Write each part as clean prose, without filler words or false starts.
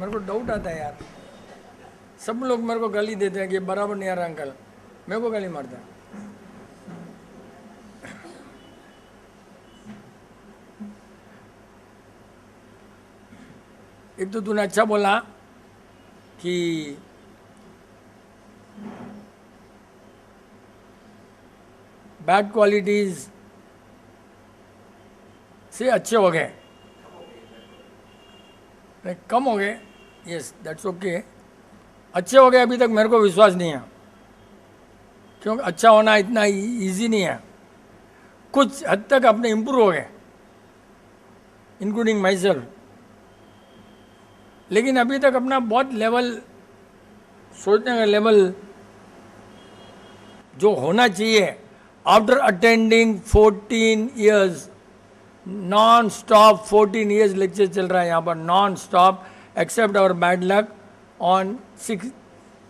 मेरे को डाउट आता है यार। सब लोग मेरे को गाली देते हैं कि बराबर नहीं आ रहा अंकल, मेरे को गाली मारते हैं। एक तो तूने अच्छा बोला कि बैड क्वालिटीज से अच्छे हो गए, नहीं कम हो गए। यस दैट्स ओके, अच्छे हो गए अभी तक मेरे को विश्वास नहीं है, क्योंकि अच्छा होना इतना इजी नहीं है। कुछ हद तक अपने इम्प्रूव हो गए, इंक्लूडिंग माई सेल्फ, लेकिन अभी तक अपना बहुत लेवल, सोचने का लेवल जो होना चाहिए। After attending 14 years non stop, 14 years lecture चल रहा है यहाँ पर non stop, except our bad luck on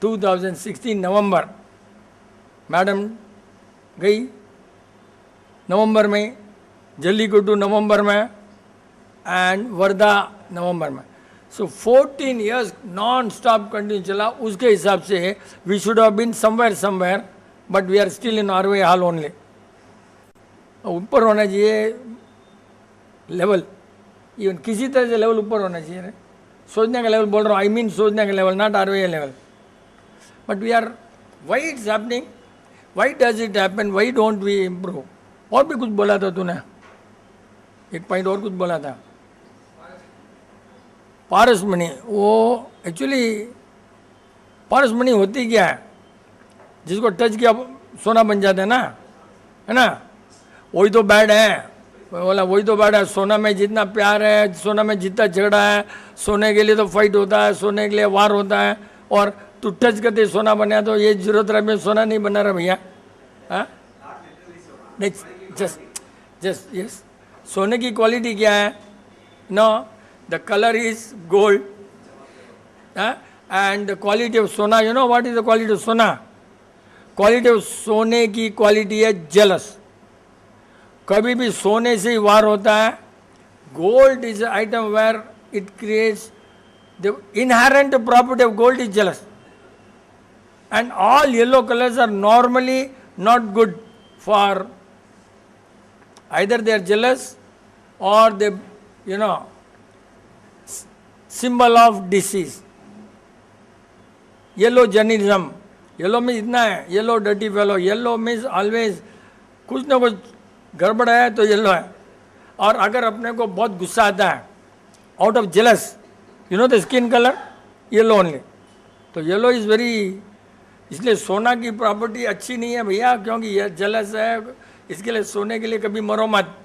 2016 November. Madam गई नवंबर में, जल्लीकट्टू नवंबर में एंड वर्धा नवंबर में। So 14 years non stop continue चला। उसके हिसाब से we should have been somewhere but we are still in our way hall only. ऊपर होना चाहिए लेवल, इवन किसी तरह से लेवल ऊपर होना चाहिए। सोचने का लेवल बोल रहा हूँ, आई मीन सोचने का level, not our way level. But we are, why it's happening, why does it happen, why don't we improve. और भी कुछ बोला था तूने, एक पॉइंट और कुछ बोला था, पारसमणि। वो एक्चुअली पारसमणि होती क्या है, जिसको टच किया सोना बन जाता है ना, वही तो बैड है। बोला वही तो बैड है, सोना में जितना प्यार है, सोना में जितना झगड़ा है, सोने के लिए तो फाइट होता है, सोने के लिए वार होता है, और तू टच करते सोना बना, तो ये जरूरत रहा में सोना नहीं बना रहा भैया। हाँ नहीं, जस्ट यस, सोने की क्वालिटी क्या है, no the colour is gold and the quality of सोना, you know what is the quality of सोना, क्वालिटी ऑफ सोने की क्वालिटी है जेलस। कभी भी सोने से ही वार होता है। Gold is item where it creates the inherent property of gold is jealous, and all yellow colours are normally not good for, either they are jealous or they, you know, symbol of disease. Yellow journalism, yellow means इतना है, yellow dirty fellow, yellow means always कुछ ना कुछ गड़बड़ है तो yellow है। और अगर अपने को बहुत गुस्सा आता है, out of jealous, you know the skin colour yellow only, तो येलो इज़ वेरी, इसलिए सोना की प्रॉपर्टी अच्छी नहीं है भैया, क्योंकि ये जेलस है। इसके लिए सोने के लिए कभी मरो मत।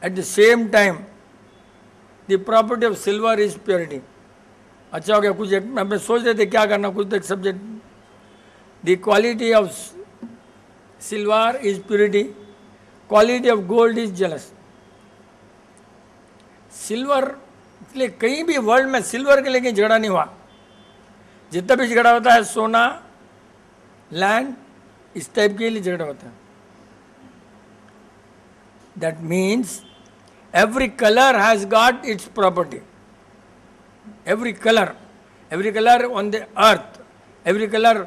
At the same time the property of silver is purity. अच्छा हो गया, कुछ एक मैं सोच रहे थे क्या करना, कुछ तो एक subject, the quality of silver is purity, quality of gold is jealous. Silver, इसलिए कहीं भी वर्ल्ड में सिल्वर के लिए कहीं झगड़ा नहीं हुआ। जितना भी झगड़ा होता है सोना, लैंड, इस टाइप के लिए झगड़ा होता है। That means every colour has got its property, every colour on the earth, every colour,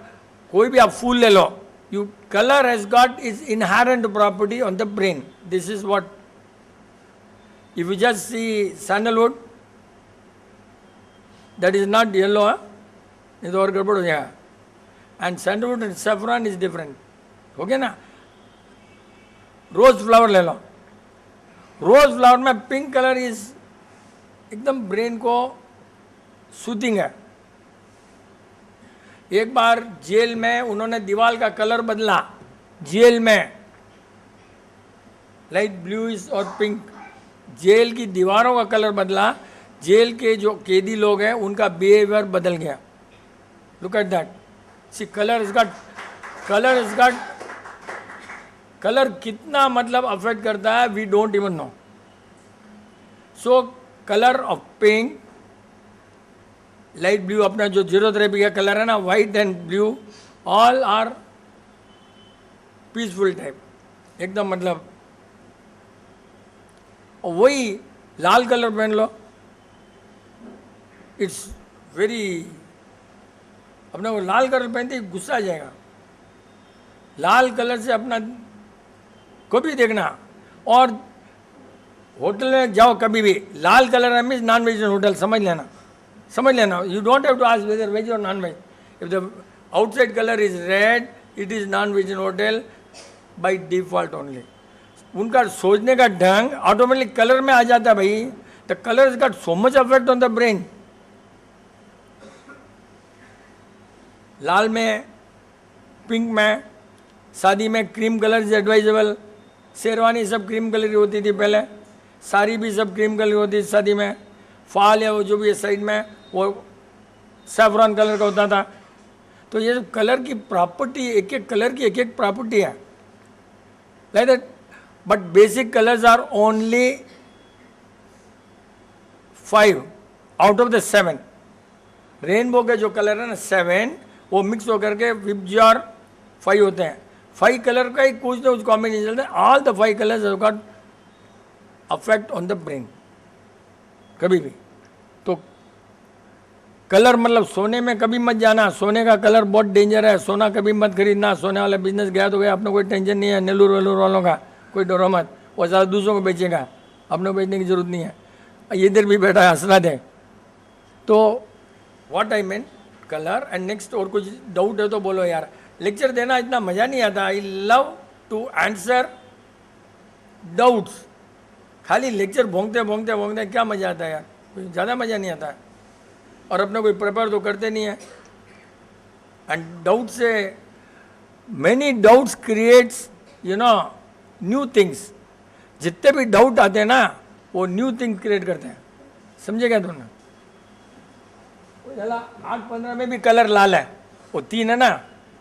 कोई भी आप फूल ले लो, you colour has got its inherent property on the brain. This is what, if you just see sandalwood, that is not yellow, ये तो और गड़बड़ हो जाएगा। And sandalwood and saffron is different, हो गया ना। रोज फ्लावर ले लो, रोज फ्लावर में पिंक कलर इज एकदम ब्रेन को सूथिंग है। एक बार जेल में उन्होंने दीवार का कलर बदला, जेल में लाइट ब्लू और पिंक, जेल की दीवारों का कलर बदला, जेल के जो कैदी लोग हैं उनका बिहेवियर बदल गया। Look at that, see colour is got, colour कितना मतलब अफेक्ट करता है, we don't even know. So colour of pink, light blue, अपना जो 0 का कलर है ना, white and blue, all are peaceful type, एकदम मतलब। वही लाल कलर पहन लो, इट्स वेरी, अपने को लाल कलर पहनते ही गुस्सा आ जाएगा। लाल कलर से अपना को भी देखना, और होटल में जाओ कभी भी लाल कलर है मीन्स नॉन वेज होटल, समझ लेना। You don't have to ask whether veg और non veg. If the outside colour is red it is non veg hotel by default only. उनका सोचने का ढंग ऑटोमेटिक कलर में आ जाता है भाई। The colour is got so much affect on the brain. लाल में, पिंक में, शादी में cream colour is advisable. Sherwani सब क्रीम कलर की होती थी पहले, साड़ी भी सब क्रीम कलर की होती थी शादी में। फाल या वो जो भी है साइड में वो सैफरॉन कलर का होता था। तो ये कलर की प्रॉपर्टी, एक एक कलर की एक एक प्रॉपर्टी है like that. But basic colours are only 5 out of the 7। Rainbow के जो कलर है ना 7, वो मिक्स होकर के विबजॉर 5 होते हैं। 5 कलर का ही कुछ ना कुछ कॉम्बिनेशन चलता है। All the 5 colours have got affect on the brain कभी भी। तो कलर मतलब सोने में कभी मत जाना, सोने का कलर बहुत डेंजर है। सोना कभी मत खरीदना। सोने वाला बिजनेस गया तो गया, अपने कोई टेंशन नहीं है नेलूर वेलूर वालों का, कोई डरो मत। वो ज़्यादा दूसरों को बेचेगा, अपने को बेचने की जरूरत नहीं है। इधर भी बैठा है हंसना दे। तो what I mean colour. And next और कुछ डाउट है तो बोलो यार। लेक्चर देना इतना मज़ा नहीं आता। I love to answer doubts. खाली लेक्चर भोंगते क्या मज़ा आता है यार, ज़्यादा मज़ा नहीं आता है। और अपने कोई प्रिपेयर तो करते नहीं है। एंड डाउट से many doubts creates you know new things. जितने भी डाउट आते हैं ना वो न्यू थिंग क्रिएट करते हैं। समझे क्या तुमने? 8-15 में भी कलर लाल है, वो 3 है ना,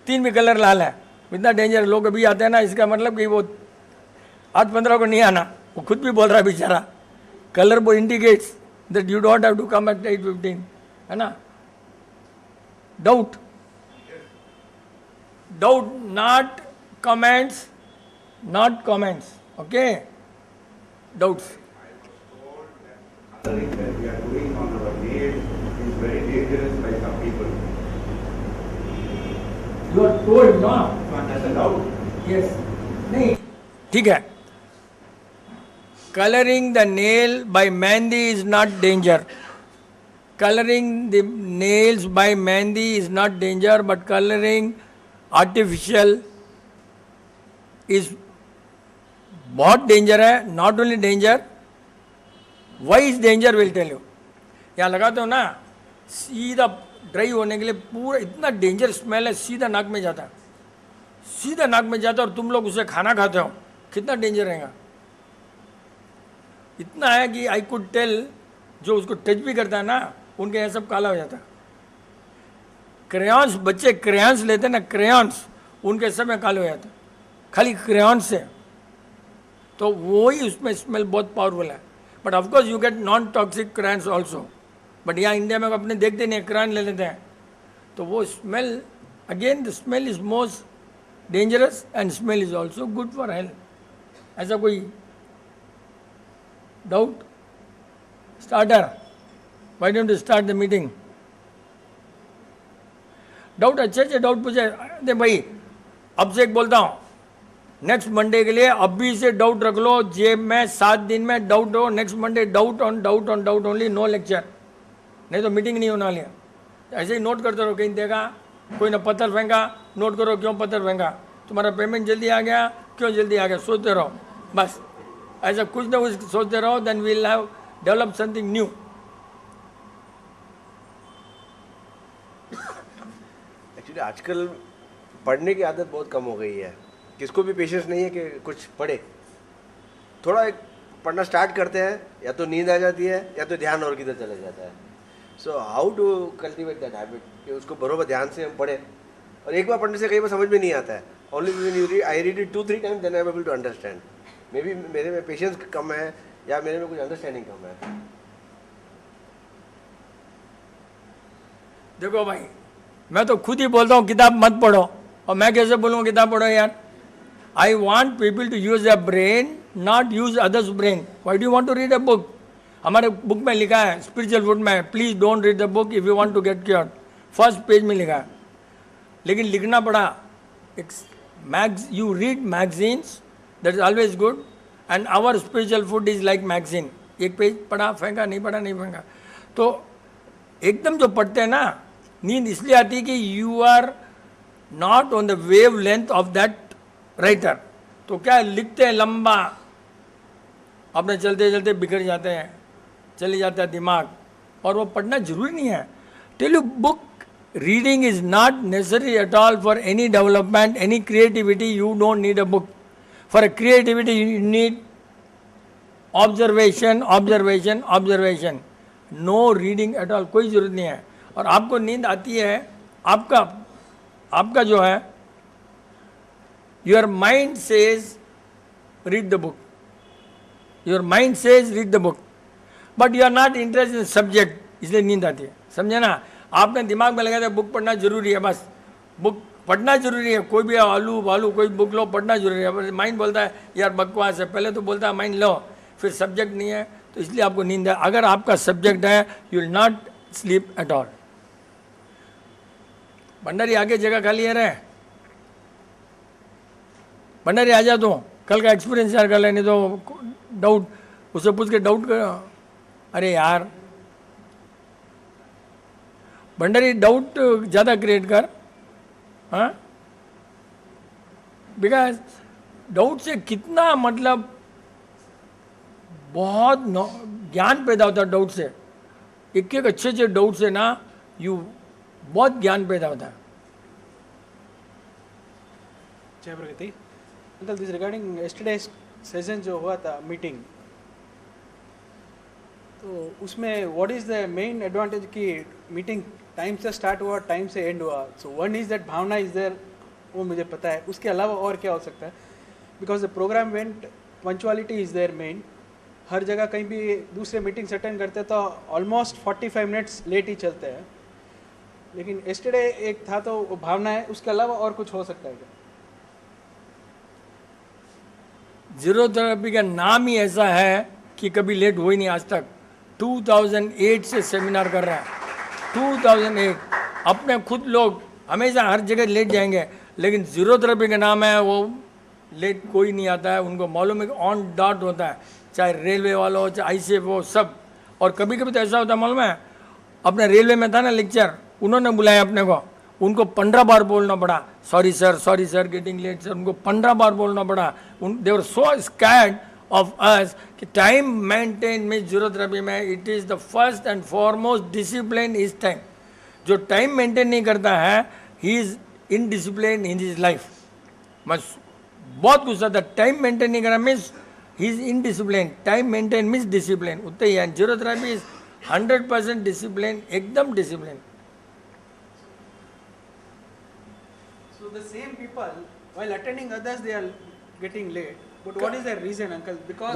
3 भी कलर लाल है। इतना डेंजर लोग अभी आते हैं ना, इसका मतलब कि वो 8-15 को नहीं आना। वो खुद भी बोल रहा है बेचारा। कलर वो indicates that you don't have to come at 8:15, है ना। Doubt not comments, okay. Doubts Coloring that we are doing on our nails is very dangerous by some people. You are told no? That's a doubt. Yes. नहीं ठीक है। Coloring the nail by mehndi is not danger. Coloring the nails by mehndi is not danger, but coloring artificial is बहुत danger है। Not only danger, why is danger will tell you. यहाँ लगाते हो ना सीधा ड्राई होने के लिए, पूरा इतना डेंजर स्मेल है, सीधा नाक में जाता है, सीधा नाक में जाता है। और तुम लोग उसे खाना खाते हो, कितना डेंजर रहेगा। इतना है कि आई कुड टेल, जो उसको टच भी करता है ना उनके यहाँ सब काला हो जाता है। क्रेयॉन्स, बच्चे क्रेयॉन्स लेते हैं ना, क्रेयॉन्स उनके सब में काले हो जाते हैं खाली क्रेयॉन्स से। तो वो ही उसमें स्मेल बहुत पावरफुल है। But of course you get non toxic crayons also. But यहाँ इंडिया में अपने देखते नहीं, क्रेयॉन ले लेते हैं तो वो smell, again the smell is most dangerous and smell is also good for health. ऐसा कोई doubt? Starter, why don't you start the meeting? Doubt अच्छे डाउट पूछे दे भाई। अब से एक बोलता हूँ, नेक्स्ट मंडे के लिए अभी से डाउट रख लो जेब में। 7 दिन में डाउट हो, next Monday doubt on doubt only, no lecture. नहीं तो मीटिंग नहीं होने वाली है। ऐसे ही नोट करते रहो, कहीं देखा कोई ना पत्थर फेंका, नोट करो क्यों पत्थर फेंका, तुम्हारा पेमेंट जल्दी आ गया, क्यों जल्दी आ गया, सोचते रहो बस। ऐसा कुछ ना कुछ सोचते रहो, then we will have develop something new. Actually आजकल पढ़ने की आदत बहुत कम हो गई है। किसको भी पेशेंस नहीं है कि कुछ पढ़े। थोड़ा एक पढ़ना स्टार्ट करते हैं, या तो नींद आ जाती है या तो ध्यान और किधर चला जाता है। So how to cultivate that habit कि उसको बरोबर ध्यान से हम पढ़ें। और एक बार पढ़ने से कई बार समझ में नहीं आता है। Only when you read, I read it 2-3 times then I am able to understand. Maybe मेरे में पेशेंस कम है या मेरे में कुछ अंडरस्टैंडिंग कम है। देखो भाई, मैं तो खुद ही बोलता हूँ किताब मत पढ़ो, और मैं कैसे बोलूँगा किताब पढ़ो यार? I want people to use their brain, not use others' brain. Why do you want to read a book? हमारे बुक में लिखा है स्पिरिचुअल फूड में, please don't read the book if you want to get cured, first page में लिखा है। लेकिन लिखना पड़ा, you read magazines, that is always good, and our spiritual food is like magazine. एक पेज पढ़ा, फेंका, नहीं पढ़ा, नहीं फेंका। तो एकदम जो पढ़ते हैं ना, नींद इसलिए आती है कि you are not on the wavelength of that writer. तो क्या लिखते हैं लंबा, अपने चलते चलते बिखर जाते हैं, चले जाता है दिमाग, और वो पढ़ना जरूरी नहीं है। Tell you, book reading is not necessary at all for any development, any creativity. You don't need a book for a creativity, you need observation, observation, observation, no reading at all, कोई जरूरत नहीं है। और आपको नींद आती है, आपका जो है, your mind says read the book, your mind says read the book, but you are not interested in subject, इसलिए नींद आती है। समझे ना? आपने दिमाग में लगाया था बुक पढ़ना जरूरी है, बस बुक पढ़ना जरूरी है, कोई भी आलू वालू कोई बुक लो, पढ़ना जरूरी है। माइंड बोलता है यार बकवास है, पहले तो बोलता है माइंड लो, फिर सब्जेक्ट नहीं है, तो इसलिए आपको नींद है। अगर आपका सब्जेक्ट है, you will not sleep at all. Bhandari आगे जगह खाली है रे, भंडारी आ जा, तो कल का एक्सपीरियंस शेयर कर लेने, तो डाउट उससे पूछ के डाउट कर। अरे यार भंडारी डाउट ज़्यादा क्रिएट कर, हाँ, बिकॉज डाउट से कितना मतलब बहुत ज्ञान पैदा होता है डाउट से। एक एक अच्छे अच्छे डाउट से ना बहुत ज्ञान पैदा होता है। जय Pragati uncle, this regarding yesterday session जो हुआ था मीटिंग, तो उसमें what is the main advantage कि मीटिंग टाइम से स्टार्ट हुआ, टाइम से एंड हुआ। So one is that bhavna is there, वो मुझे पता है। उसके अलावा और क्या हो सकता है? Because the programme went, punctuality is there main. हर जगह कहीं भी दूसरे मीटिंग्स अटेंड करते तो ऑलमोस्ट 45 मिनट्स लेट ही चलते हैं, लेकिन यस्टरडे एक था तो वो भावना है। उसके अलावा और कुछ हो सकता है क्या? जीरो थेरेपी का नाम ही ऐसा है कि कभी लेट हो ही नहीं आज तक। 2008 से सेमिनार कर रहा है, 2008। अपने खुद लोग हमेशा हर जगह लेट जाएंगे, लेकिन जीरो थेरेपी का नाम है, वो लेट कोई नहीं आता है। उनको मालूम है कि ऑन डॉट होता है, चाहे रेलवे वाला हो, चाहे ICF हो, सब। और कभी कभी तो ऐसा होता है, मालूम है, अपने रेलवे में था ना लेक्चर, उन्होंने बुलाया अपने को, उनको 15 बार बोलना पड़ा, sorry sir getting late sir, उनको 15 बार बोलना पड़ा। दे वर सो स्कैर्ड ऑफ अस कि टाइम मेंटेन में जीरो थेरेपी में it is the first and foremost discipline is time. जो टाइम मेंटेन नहीं करता है, he is indiscipline in his life. मैं बहुत गुस्सा था, टाइम मेंटेन नहीं करा means he is indiscipline, time maintain means discipline, उतना ही है। जीरो थेरेपी इज 100% डिसिप्लिन, एकदम discipline. So the same people, while attending others, they are getting late. But what is the reason, uncle? Because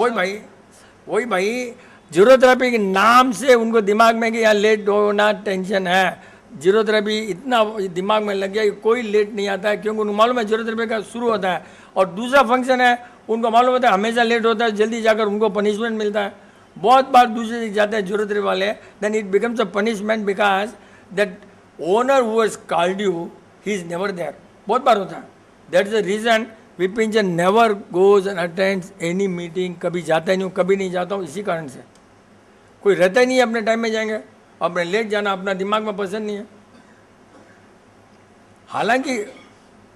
वही भाई zero therapy के नाम से उनको दिमाग में कि यार लेट होना टेंशन है। जीरो थेरेपी इतना दिमाग में लग गया कि कोई लेट नहीं आता है, क्योंकि उनको मालूम है जीरो थेरेपी का शुरू होता है। और दूसरा फंक्शन है, उनको मालूम होता है हमेशा लेट होता है, जल्दी जाकर उनको पनिशमेंट मिलता है। बहुत बार दूसरे जगह जाते हैं जीरो थेरेपी वाले, then it becomes a punishment because that owner who has called you, he is never there. बहुत बार होता है। That is the reason Vipin जन never goes and attends any meeting. कभी जाता ही नहीं हूँ, कभी नहीं जाता हूँ, इसी कारण से। कोई रहता ही नहीं है, अपने टाइम में जाएंगे, अपने लेट जाना अपना दिमाग में पसंद नहीं है। हालांकि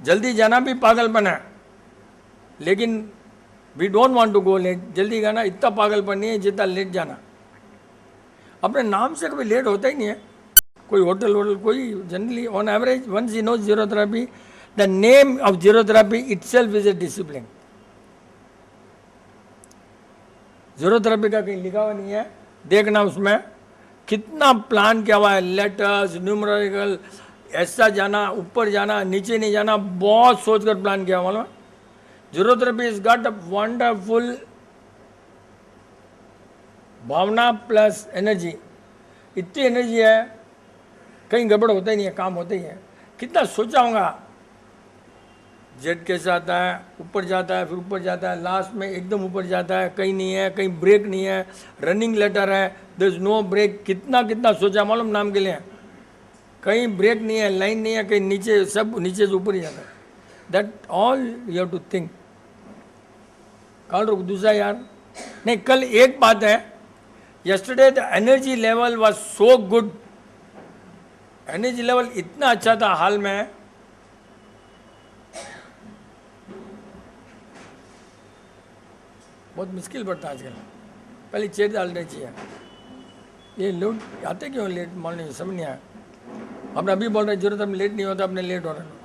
जल्दी जाना भी पागलपन है, लेकिन we don't want to go late. जल्दी जाना इतना पागलपन नहीं है जितना लेट जाना। अपने नाम से कभी लेट होता ही नहीं है। कोई होटल कोई generally on average once you know zero therapy, the name of zero therapy itself is a discipline. Zero therapy का कहीं लिखा हुआ नहीं है, देखना उसमें कितना प्लान किया हुआ है, लेटर्स, न्यूमेरिकल, ऐसा जाना, ऊपर जाना, नीचे नहीं जाना, बहुत सोचकर प्लान किया हुआ। Zero therapy is got a wonderful भावना प्लस एनर्जी। इतनी एनर्जी है, कहीं गड़बड़ होता ही नहीं है, काम होता ही है। कितना सोचा होगा, जेट कैसे आता है, ऊपर जाता है, फिर ऊपर जाता है, लास्ट में एकदम ऊपर जाता है, कहीं नहीं है, कहीं ब्रेक नहीं है, रनिंग लेटर है, देयर इज नो ब्रेक। कितना कितना सोचा मालूम नाम के लिए, कहीं ब्रेक नहीं है, लाइन नहीं है, कहीं नीचे, सब नीचे से ऊपर ही जाता है। That all you have to think. कल रुक दूसरा यार, नहीं कल एक बात है, yesterday the energy level was so good, energy level इतना अच्छा था हाल में, बहुत मुश्किल पड़ता है आजकल। पहले चेयर डालनी चाहिए। ये लोग आते क्यों लेट मॉर्निंग, समझ नहीं आया। अपने अभी बोल रहे जरूरत हम लेट नहीं होता, अपने लेट हो रहे।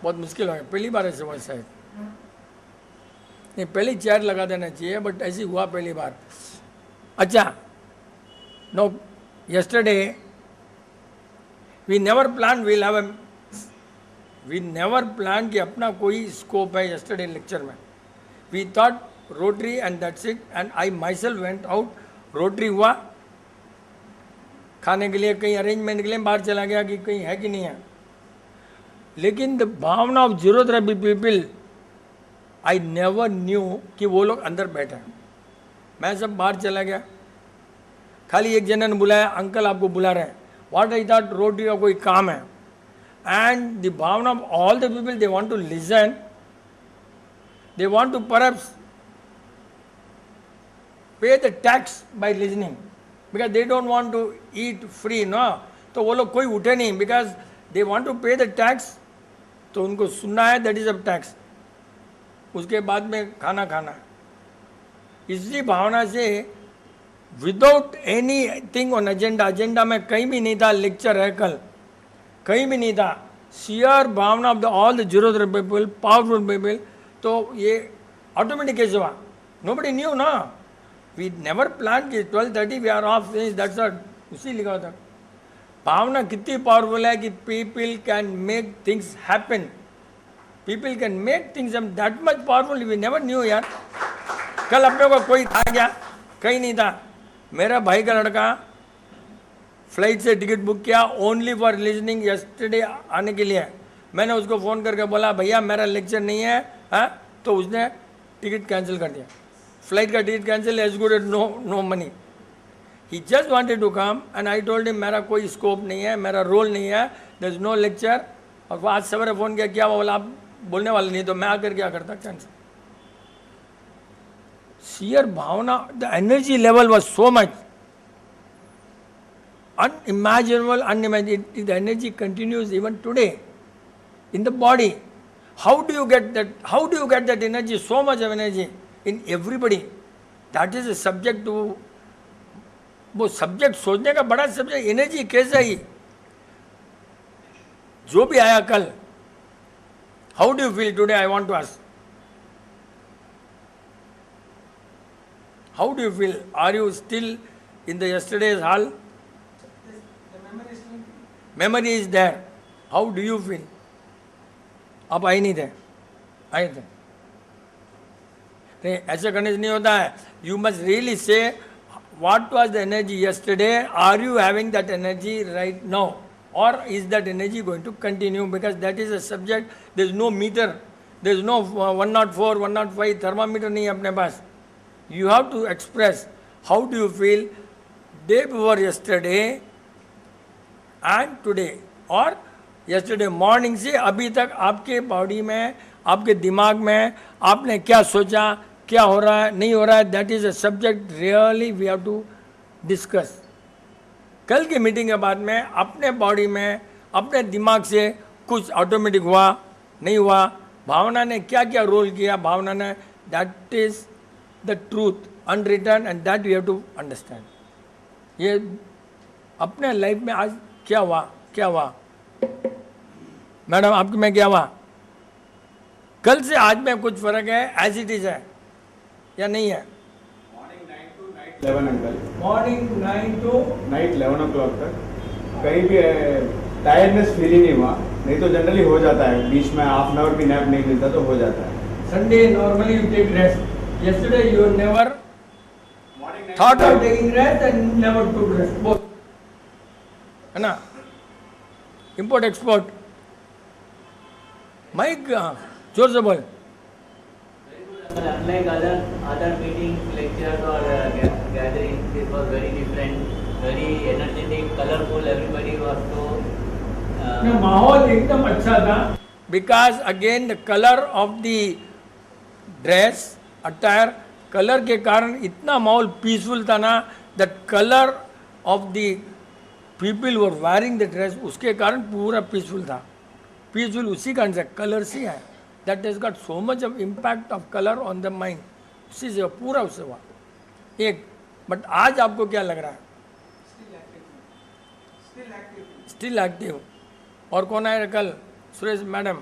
बहुत मुश्किल हो गया, पहली बार ऐसे हुआ शायद। नहीं पहले चेयर लगा देना चाहिए, बट ऐसी हुआ पहली बार। अच्छा, no yesterday we never plan will have a, we never plan कि अपना कोई स्कोप है यस्टरडे लेक्चर में। We thought Rotary and that's it, and I myself went out. Rotary हुआ, खाने के लिए कहीं अरेंजमेंट के लिए बाहर चला गया कि कहीं है कि नहीं है, लेकिन द भावना of zero therapy people, I never knew कि वो लोग अंदर बैठे हैं। मैं सब बाहर चला गया, खाली एक जन ने बुलाया, अंकल आपको बुला रहे हैं। व्हाट आई थॉट रोटरी का कोई काम है, and the bhavana of all the people, they want to listen, they want to perhaps pay the tax by listening, because they don't want to eat free, no, तो वो लोग कोई उठे नहीं, because they want to pay the tax, तो उनको सुनना है, that is a tax, उसके बाद में खाना खाना है। इसी भावना से without any thing on agenda, agenda में कहीं भी नहीं था, लेक्चर है कल, कहीं भी नहीं था, शेयर भावना of the all the zero people, powerful people, तो ये ऑटोमेटिक कैसे हुआ? नोबडी न्यू ना, वी नेवर प्लान कि 12:30 वी आर ऑफ, दैट्स उसी लिखा होता। भावना कितनी पावरफुल है कि people can make things happen, people can make things that much powerful, we never knew यार। कल अपने को कोई था क्या? कहीं नहीं था। मेरा भाई का लड़का फ्लाइट से टिकट बुक किया ओनली फॉर लिसनिंग यस्टरडे आने के लिए। मैंने उसको फ़ोन करके बोला भैया मेरा लेक्चर नहीं है, हाँ, तो उसने टिकट कैंसिल कर दिया, फ्लाइट का ticket cancel, as good as no money. He just wanted to come and I told him मेरा कोई स्कोप नहीं है, मेरा रोल नहीं है, देयर इज नो लेक्चर। और आज सवेरे फ़ोन किया, क्या बोला आप बोलने वाले नहीं, तो मैं आकर क्या करता, कैंसिल। शेयर भावना, the energy level was so much unimaginable, unimaginable. The energy continues even today in the body. How do you get that? How do you get that energy? So much of energy in everybody. That is a subject to, वो subject सोचने का बड़ा subject, energy कैसे आई? जो भी आया कल, how do you feel today? I want to ask, how do you feel? Are you still in the yesterday's hall? Memory is there, how do you feel? आप आए नहीं थे, आए थे, ऐसे करने से नहीं होता है। You must really say what was the energy yesterday, are you having that energy right now, और is that energy going to continue? Because that is a subject, there is no meter, there is no 104, 105 thermometer नहीं है अपने पास। You have to express how do you feel day before yesterday and today, और yesterday morning से अभी तक आपके body में, आपके दिमाग में आपने क्या सोचा, क्या हो रहा है, नहीं हो रहा है। That is a subject really we have to discuss. कल की मीटिंग के बाद में अपने बॉडी में, अपने दिमाग से कुछ ऑटोमेटिक हुआ, नहीं हुआ, भावना ने क्या क्या रोल किया, भावना ने, that is the truth unwritten and that we have to understand. ये अपने लाइफ में आज क्या हुआ, क्या हुआ मैडम आपके में, क्या हुआ? कल से आज में कुछ फर्क है, एज इट इज है या नहीं है? Morning 9 to night 11 uncle, morning 9 to night 11 o'clock तक कहीं भी टायर्डनेस फील ही नहीं हुआ। नहीं तो जनरली हो जाता है, बीच में हाफ एन आवर भी नैप नहीं मिलता तो हो जाता है। Sunday normally you take rest, yesterday you never morning thought of taking rest and never took rest both. है ना, इम्पोर्ट एक्सपोर्ट। माइक जोर से बोल। But unlike other meetings, lectures or gatherings, this was very different, very energetic, colorful. Everybody was so. माहौल एकदम अच्छा था, because again the colour of the dress attire, colour के कारण इतना माहौल पीसफुल था ना, the colour of the people were wearing the dress, उसके कारण पूरा पीसफुल था। पीसफुल उसी कारण से कलर से है, that has got so much of impact of colour on the mind, उसी से पूरा उससे हुआ एक। बट आज आपको क्या लग रहा है? Still active. और कौन आए कल? सुरेश मैडम।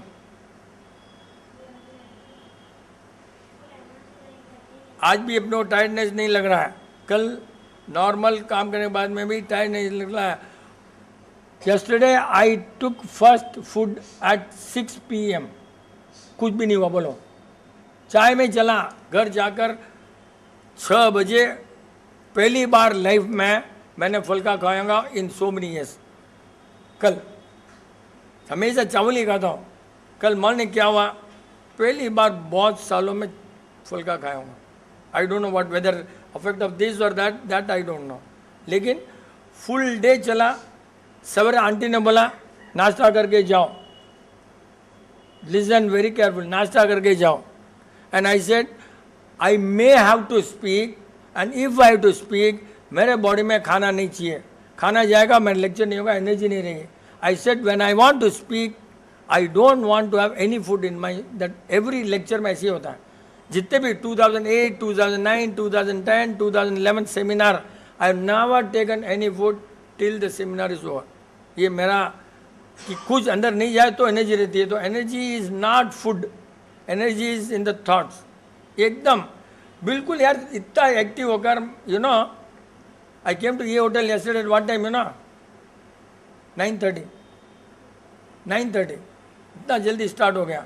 आज भी अपने को टायर्डनेस नहीं लग रहा है, कल नॉर्मल काम करने के बाद में भी टायर्ड नहीं लग रहा है। Yesterday I took first food at 6 PM, कुछ भी नहीं हुआ। बोलो, चाय में चला, घर जाकर 6 बजे पहली बार लाइफ में मैंने फुल्का खाऊंगा इन सो मेनी ईयर्स। कल हमेशा चावल ही खाता हूँ, कल मॉर्निंग क्या हुआ, पहली बार बहुत सालों में फुल्का खाया हूँ। I don't know what weather affect of this और दैट आई डोंट नो, लेकिन फुल डे चला। सवेरे आंटी ने बोला नाश्ता करके जाओ, लिसन वेरी केयरफुल, नाश्ता करके जाओ। And I said I may have to speak, and if I have to speak, मेरे बॉडी में खाना नहीं चाहिए, खाना जाएगा मेरा लेक्चर नहीं होगा, एनर्जी नहीं रहेगी। I said when I want to speak I don't want to have any food in my, that every lecture में ऐसे ही होता है। जितने भी 2008, 2009, 2010, 2011 seminar, I have never taken any food till the seminar is over. ये मेरा कि कुछ अंदर नहीं जाए तो एनर्जी रहती है, तो energy is not food, energy is in the thoughts. एकदम बिल्कुल यार, इतना एक्टिव होकर you know, I came to ये hotel yesterday at what time you know, 9:30, इतना जल्दी स्टार्ट हो गया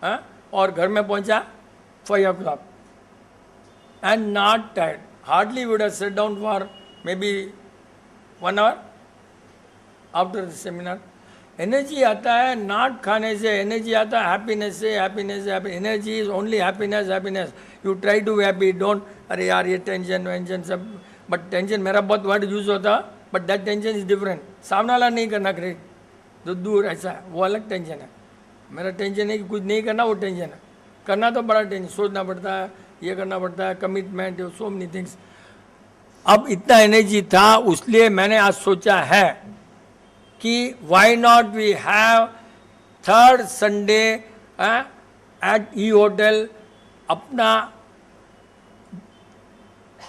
हाँ, और घर में पहुंचा 5 o'clock and not tired, hardly would have set down for may be 1 hour after the seminar. Energy आता है नॉट खाने से, एनर्जी आता है हैप्पीनेस से, energy is only happiness. You try to happy, don't अरे यार ये टेंशन सब, बट टेंशन मेरा बहुत वर्ड यूज होता, but that tension is different. सामने वाला नहीं करना क्रिएट तो दूर, ऐसा है वो अलग टेंशन है। मेरा टेंशन है कि कुछ नहीं करना, वो टेंशन है। करना तो बड़ा टेंशन, सोचना पड़ता है, ये करना पड़ता है, कमिटमेंट, सो मेनी थिंग्स। अब इतना एनर्जी था, उसलिए मैंने आज सोचा है कि why not we have 3rd Sunday at the hotel, अपना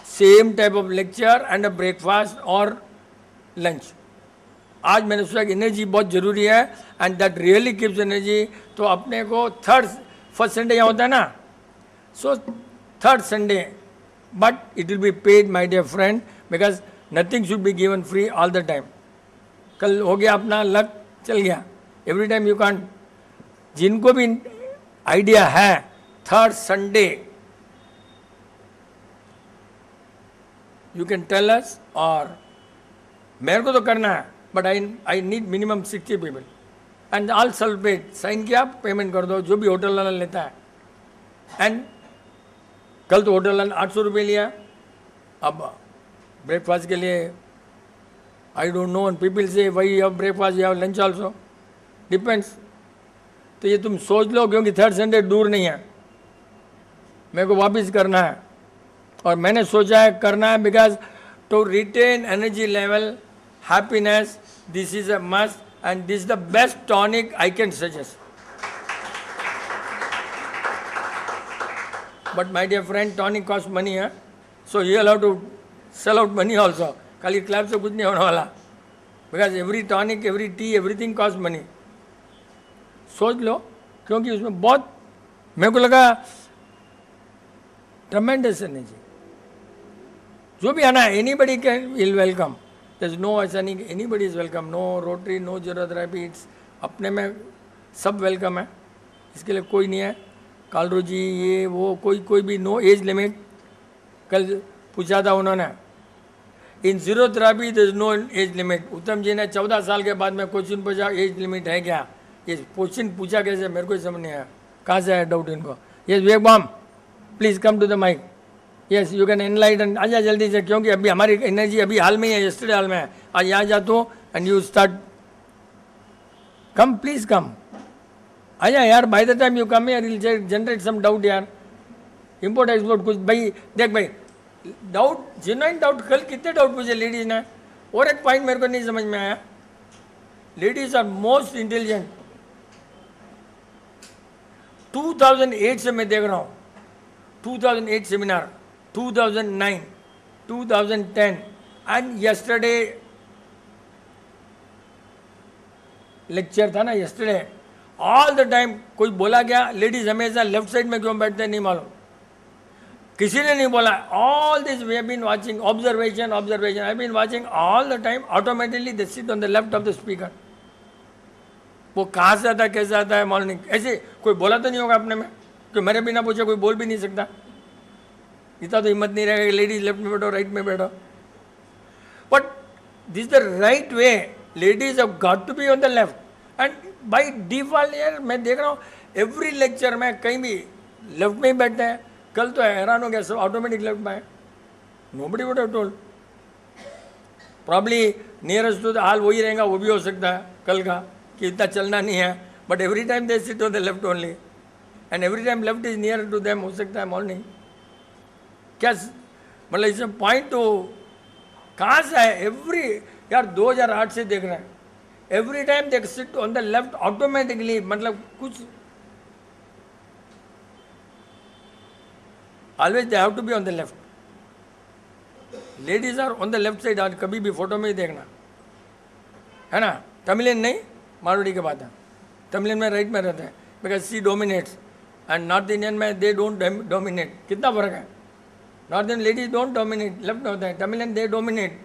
same type of lecture and a breakfast और लंच। आज मैंने सोचा कि एनर्जी बहुत ज़रूरी है and that really gives energy. तो अपने को फर्स्ट संडे यहाँ होता है ना, so 3rd Sunday, but it will be paid my dear friend, because nothing should be given free all the time. कल हो गया अपना लक, चल गया, एवरी टाइम यू कांट। जिनको भी आइडिया है 3rd Sunday, you can tell us, और मेरे को तो करना है, but I need minimum 60 people and all self paid. Sign किया, पेमेंट कर दो, जो भी होटल वाला लेता है। एंड कल तो होटल वाला 800 रुपये लिया, अब ब्रेकफास्ट के लिए आई डोंट नो, एंड पीपल से वही have breakfast, you have lunch also, depends. तो ये तुम सोच लो, क्योंकि 3rd Sunday दूर नहीं है, मेरे को वापस करना है, और मैंने सोचा है करना है because to retain energy level, happiness, this is a must and this is the best tonic I can suggest. But my dear friend, tonic cost money है, so you have to sell out money also. खाली club से कुछ नहीं होने वाला, because every tonic, every tea, everything cost money. सोच लो, क्योंकि उसमें बहुत मेरे को लगा ट्रमेंडस एनर्जी। जो भी आना है, anybody can will welcome, there is no ऐसा नहीं कि anybody is welcome, no Rotary, no जरूरत रैपिड्स, अपने में सब वेलकम है, इसके लिए कोई नहीं है कालरू जी ये वो, कोई भी, नो एज लिमिट। कल पूछा था उन्होंने in zero therapy there is no age limit. Uttam ji ने 14 साल के बाद में क्वेश्चन पूछा एज लिमिट है क्या? ये क्वेश्चन पूछा कैसे मेरे को ही समझ नहीं आया, कहाँ से आया डाउट इनको। यस विवेक बॉम please come to the mic. Yes you can enlighten, आजा जल्दी से, क्योंकि अभी हमारी एनर्जी अभी हाल में ही है, यस्टरडे हाल में है। आज यहाँ जा तो and you start, come please come, आजा यार। By the time you come यार विल जनरेट सम डाउट यार, इम्पोर्ट एक्सपोर्ट कुछ। भाई देख भाई, डाउट जेन्युइन डाउट, कल कितने डाउट पूछे लेडीज ने। और एक पॉइंट मेरे को नहीं समझ में आया, लेडीज आर मोस्ट इंटेलिजेंट। 2008 से मैं देख रहा हूँ, 2008 सेमिनार, 2009, 2010 एंड यस्टरडे लेक्चर था ना यस्टरडे, ऑल द टाइम कोई बोला क्या, लेडीज हमेशा लेफ्ट साइड में क्यों बैठते हैं नहीं मालूम, किसी ने नहीं बोला। All this we have been watching, observation observation, I have been watching all the time. Automatically they sit on the left of the speaker. वो कहाँ से आता है कैसे आता है मालूम नहीं, ऐसे कोई बोला तो नहीं होगा अपने में कि मेरे बिना पूछे कोई बोल भी नहीं सकता। इतना तो हिम्मत नहीं रहेगा कि लेडीज लेफ्ट में बैठो राइट में बैठो। But this the right way, ladies have got to be on the left and by default. यार मैं देख रहा हूँ एवरी लेक्चर में कहीं भी लेफ्ट में ही बैठते हैं। कल तो हैरान हो गया, सब ऑटोमेटिक लेफ्ट में है, nobody would have told. Probably nearest to the hall वही रहेगा, वो भी हो सकता है कल का कि इतना चलना नहीं है, but every time they sit on the left only and every time left is near to them, हो सकता है मॉर्निंग। क्या मतलब इसमें पॉइंट तो कहाँ से है? एवरी यार 2008 से देख रहे हैं, every time they sit on the left automatically, मतलब कुछ always they have to be on the left. Ladies are on the left side, आज कभी भी फोटो में ही देखना है ना। तमिलियन नहीं, मारवाड़ी की बात है, तमिलियन में राइट में रहते हैं because she dominates and north Indian में दे डोंट डोमिनेट। कितना फर्क है, north Indian ladies don't dominate, left में होता है, तमिलियन दे डोमिनेट।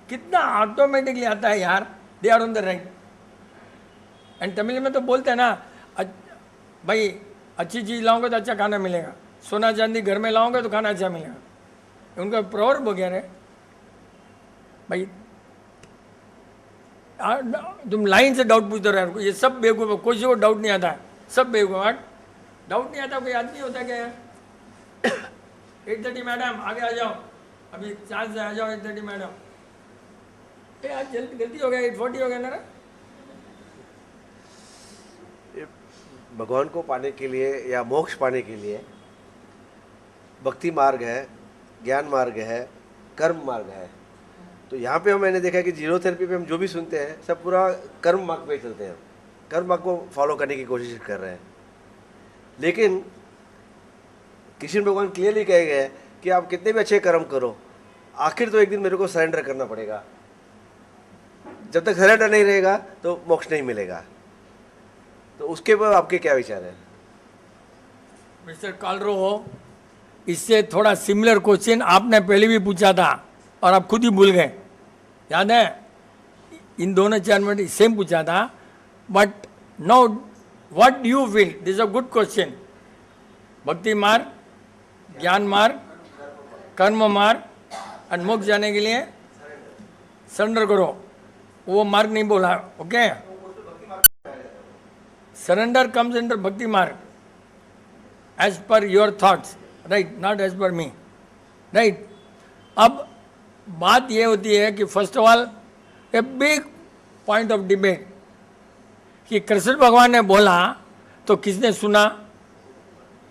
कितना ऑटोमेटिकली आता है यार, they are on the right. And Tamil में तो बोलते हैं ना, भाई अच्छी चीज़ लाओगे तो अच्छा खाना मिलेगा, सोना चांदी घर में लाओगे तो खाना अच्छा मिलेगा, उनका प्रॉवर्ब वगैरह है। भाई तुम लाइन से डाउट पूछते रहो, ये सब बेवकूफ़, कोई को डाउट नहीं आता है, सब बेवकूफ़। डाउट नहीं आता, कोई आदमी होता क्या है। 8:30 मैडम आगे आ जाओ, अभी 4 से आ जाओ 8:30 मैडम। आज जल्दी गलती हो गया, 8:40 हो गया ना। भगवान को पाने के लिए या मोक्ष पाने के लिए भक्ति मार्ग है, ज्ञान मार्ग है, कर्म मार्ग है। तो यहाँ पे मैंने देखा कि जीरो थेरेपी पे हम जो भी सुनते हैं सब पूरा कर्म मार्ग पे चलते हैं, कर्म मार्ग को फॉलो करने की कोशिश कर रहे हैं। लेकिन कृष्ण भगवान क्लियरली कहे गए कि आप कितने भी अच्छे कर्म करो, आखिर तो एक दिन मेरे को सरेंडर करना पड़ेगा। जब तक सरेंडर नहीं रहेगा तो मोक्ष नहीं मिलेगा। तो उसके ऊपर आपके क्या विचार है? मिस्टर कालरो, इससे थोड़ा सिमिलर क्वेश्चन आपने पहले भी पूछा था और आप खुद ही भूल गए, याद है? इन दोनों 4 मिनट सेम पूछा था। But now what you feel, this a good question. भक्ति मार्ग, ज्ञान मार्ग, कर्म मार्ग और मोक्ष जाने के लिए सरेंडर करो, वो मार्ग नहीं बोला, ओके? सरेंडर कम्स अंडर भक्ति मार्ग as per your thoughts, right, not as per me, right. अब बात ये होती है कि first of all a big point of debate कि कृष्ण भगवान ने बोला तो किसने सुना?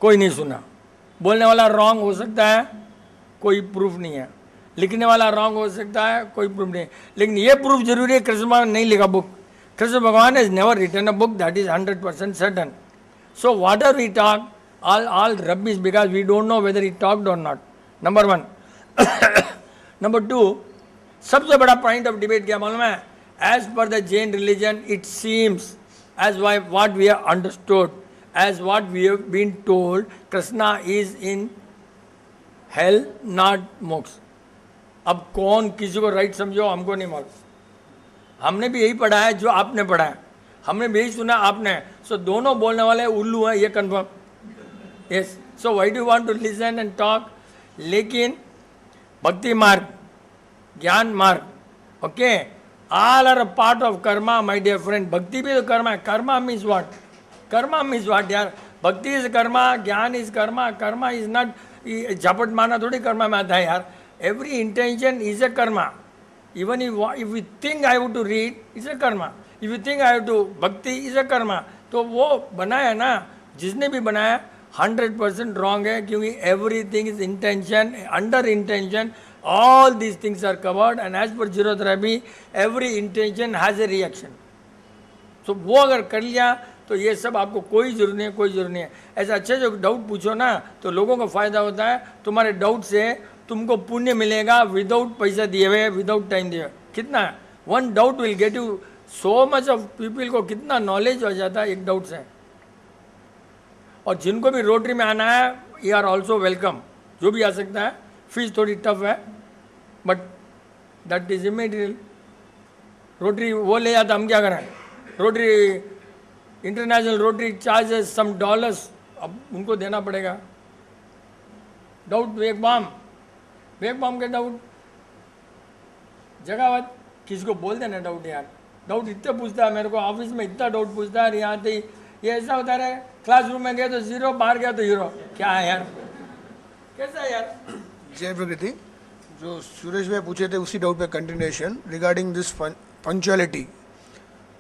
कोई नहीं सुना। बोलने वाला रॉन्ग हो सकता है, कोई प्रूफ नहीं है। लिखने वाला रॉन्ग हो सकता है, कोई प्रूफ नहीं है। लेकिन ये प्रूफ जरूरी है, कृष्ण भगवान नहीं लिखा बुक। कृष्ण भगवान has never written a book, that is 100% certain. So whatever we talk, all rubbish because we don't know whether he talked or not. Number 1. Number 2, सबसे बड़ा पॉइंट ऑफ डिबेट क्या मालूम है? As per the Jain religion, it seems as what we have understood, as what we have been told, Krishna is in hell, not moksha. अब कौन किसी को right समझो हमको नहीं मालूम। हमने भी यही पढ़ा है जो आपने पढ़ा है, हमने भी यही सुना आपने। सो दोनों बोलने वाले उल्लू हैं, ये कन्फर्म। Yes, so why do want to listen and talk? लेकिन भक्ति मार्ग ज्ञान मार्ग, okay, all are a part of karma my dear friend. भक्ति भी तो कर्मा है. Karma means what? Karma means what यार? भक्ति इज कर्मा, ज्ञान is karma. Karma is not झपट मारना थोड़ी कर्मा में आता है यार. Every intention is a karma. Even if you think I have to read, is a karma. If you think I have to भक्ति, इज अ कर्मा. तो वो बनाया ना, जिसने भी बनाया 100% रॉन्ग है, क्योंकि everything is intention. Under intention all these things are covered, and as per zero therapy every intention has a reaction. So वो अगर कर लिया तो ये सब आपको कोई जरूरत नहीं है, कोई जरूरत नहीं है. ऐसा अच्छे जो डाउट पूछो ना तो लोगों को फायदा होता है. तुम्हारे डाउट से तुमको पुण्य मिलेगा विदाउट पैसा दिए हुए, विदाउट टाइम दिए हुए. कितना है? 1 doubt will get you so much of people को कितना नॉलेज हो जाता है एक डाउट से. और जिनको भी रोटरी में आना है, यू आर ऑल्सो वेलकम. जो भी आ सकता है. फीस थोड़ी टफ है, but that is immaterial. Rotary वो ले जाता, हम क्या करें? रोटरी इंटरनेशनल रोटरी चार्जेस सम डॉलर्स, अब उनको देना पड़ेगा. डाउट वेग बॉम के डाउट जगह किसी को बोल देना डाउट यार. डाउट इतने पूछता है मेरे को, ऑफिस में इतना डाउट पूछता है. यहाँ से ये ऐसा होता है, क्लासरूम में गए तो 0, बाहर गया तो हीरो. क्या है यार, कैसा है यार? जय प्रकृति. जो सुरेश भाई पूछे थे उसी डाउट पे कंटिन्यूएशन रिगार्डिंग दिस पंक्चुअलिटी,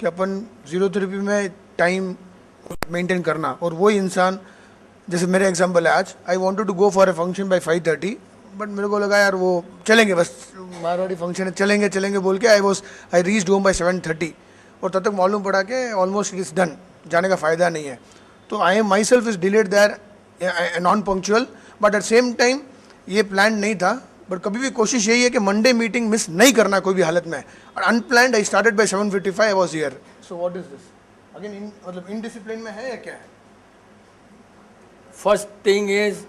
कि अपन जीरो थेरेपी में टाइम मेंटेन करना. और वही इंसान, जैसे मेरे एग्जांपल है, आज I wanted to go for a function by 5:30, but मेरे को लगा यार वो चलेंगे, बस मारवाड़ी फंक्शन है, चलेंगे बोल के आई रीच्ड होम बाय 7:30, और तब तक मालूम पड़ा कि ऑलमोस्ट इट इज डन, जाने का फ़ायदा नहीं है. तो I am my self is delayed there non punctual, but at same time ये प्लान नहीं था. बट कभी भी कोशिश यही है कि मंडे मीटिंग मिस नहीं करना कोई भी हालत में. और unplanned I started by 7:55, I was here. So what is this again, मतलब इनडिसिप्लिन में है या क्या है? First thing is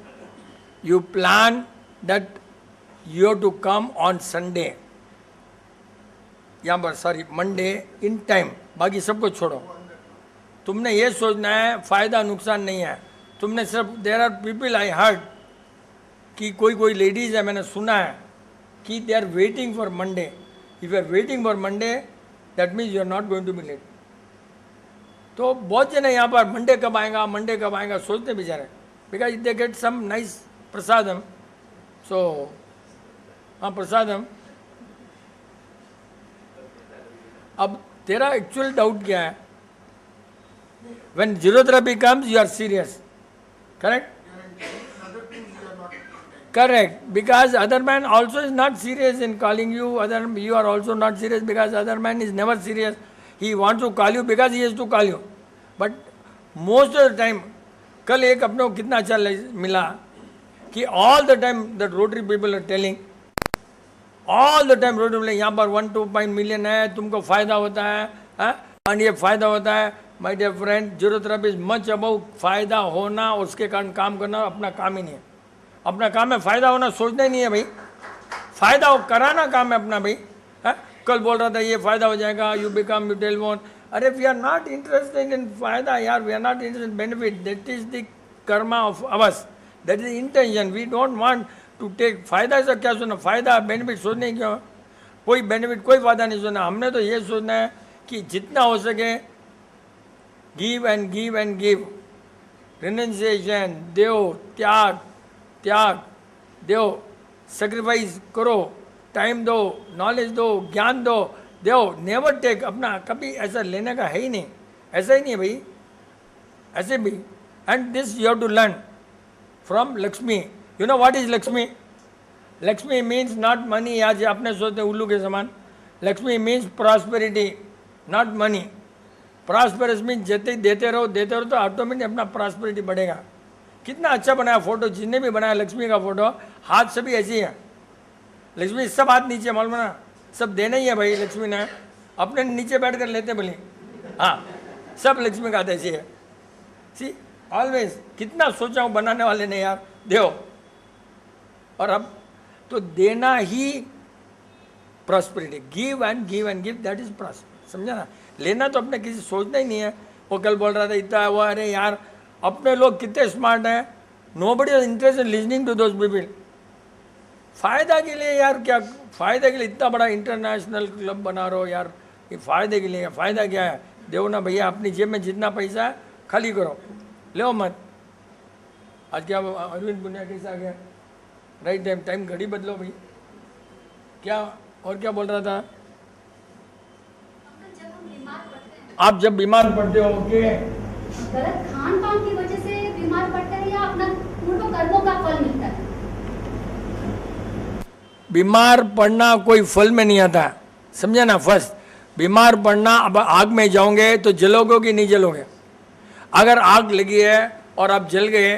you plan that you have to come on Sunday, यहाँ पर सॉरी मंडे इन टाइम. बाकी सबको छोड़ो. तुमने ये सोचना है फ़ायदा नुकसान नहीं है. तुमने सिर्फ, there are people I heard कि कोई लेडीज़ है, मैंने सुना है कि they are waiting for Monday. If you are waiting for Monday that means you are not going to be late. तो बहुत जने यहाँ पर मंडे कब आएगा सोचते बेचारे, because they get some nice prasadam. So हाँ, प्रसादम. अब तेरा एक्चुअल डाउट क्या है? When zero therapy comes, you are serious. Correct? Correct. Because other man also is not serious in calling you. You are also not serious because other man is never serious. He wants to call you because he has to call you. But most of the time, कल एक अपने को कितना अच्छा मिला कि all the time that Rotary people are telling, all the time Rotary people यहाँ पर 1-2 million है, तुमको फायदा होता है, और ये फायदा होता है. My dear friend, zero therapy is much about फायदा होना, उसके कारण काम करना. अपना काम ही नहीं है. अपना काम है फायदा होना, सोचना ही नहीं है भाई. फायदा हो कराना काम है अपना भाई. कल बोल रहा था ये फायदा हो जाएगा, you become you tell one. अरे we are not interested in फायदा यार, we are not interested in benefit. That is the karma of ours, that is intention. We don't want to take फायदा. ऐसा क्या सोचना, फायदा बेनिफिट सोचने क्यों? कोई बेनिफिट कोई फायदा नहीं सोचना. हमने तो ये सोचना है कि जितना हो सके गिव एंड गिव. रिनंसिएशन दो, त्याग दो, सेक्रीफाइस करो, टाइम दो, नॉलेज दो, ज्ञान दो. Never take. अपना कभी ऐसा लेने का है ही नहीं. ऐसा ही नहीं है भाई, ऐसे भी. And this you have to learn from Lakshmi. You know what is Lakshmi? Lakshmi means not money. आज आपने सोचते उल्लू के समान. Lakshmi means prosperity, not money. Prosperous means देते रहो तो ऑटोमेटिक अपना प्रॉस्पेरिटी बढ़ेगा. कितना अच्छा बनाया फोटो, जिसने भी बनाया लक्ष्मी का फोटो, हाथ सभी ऐसी है. लक्ष्मी सब हाथ नीचे, मालूम ना, सब देना ही है भाई. लक्ष्मी ने अपने नीचे बैठ कर लेते भले. हाँ, सब लक्ष्मी का हाथ ऐसी है. सी ऑलवेज. कितना सोचा हूँ बनाने वाले ने यार, दो. और अब तो देना ही prosperity. Give and give, that is prosperity. समझा ना? लेना तो अपने किसी सोचना ही नहीं है. वो कल बोल रहा था इतना हुआ. अरे यार, अपने लोग कितने स्मार्ट हैं. Nobody is interested in listening to those people. फ़ायदा के लिए यार, क्या फ़ायदे के लिए इतना बड़ा इंटरनेशनल क्लब बना रहे हो यार, ये फ़ायदे के लिए, फ़ायदा क्या है? देखो ना भैया, अपनी जेब में जितना पैसा है खाली करो, ले मत। आज क्या अरविंद पुनिया कैसा आ गया? राइट टाइम, टाइम घड़ी बदलो भाई। क्या और क्या बोल रहा था? आप जब बीमार पड़ते हो कि गलत खान पान की वजह से बीमार पड़ते हैं या अपना पूर्व कर्मों का फल मिलता है? बीमार पड़ना कोई फल में नहीं आता, समझे ना। फर्स्ट बीमार पड़ना, अब आग में जाओगे तो जलोगे कि नहीं जलोगे? अगर आग लगी है और आप जल गए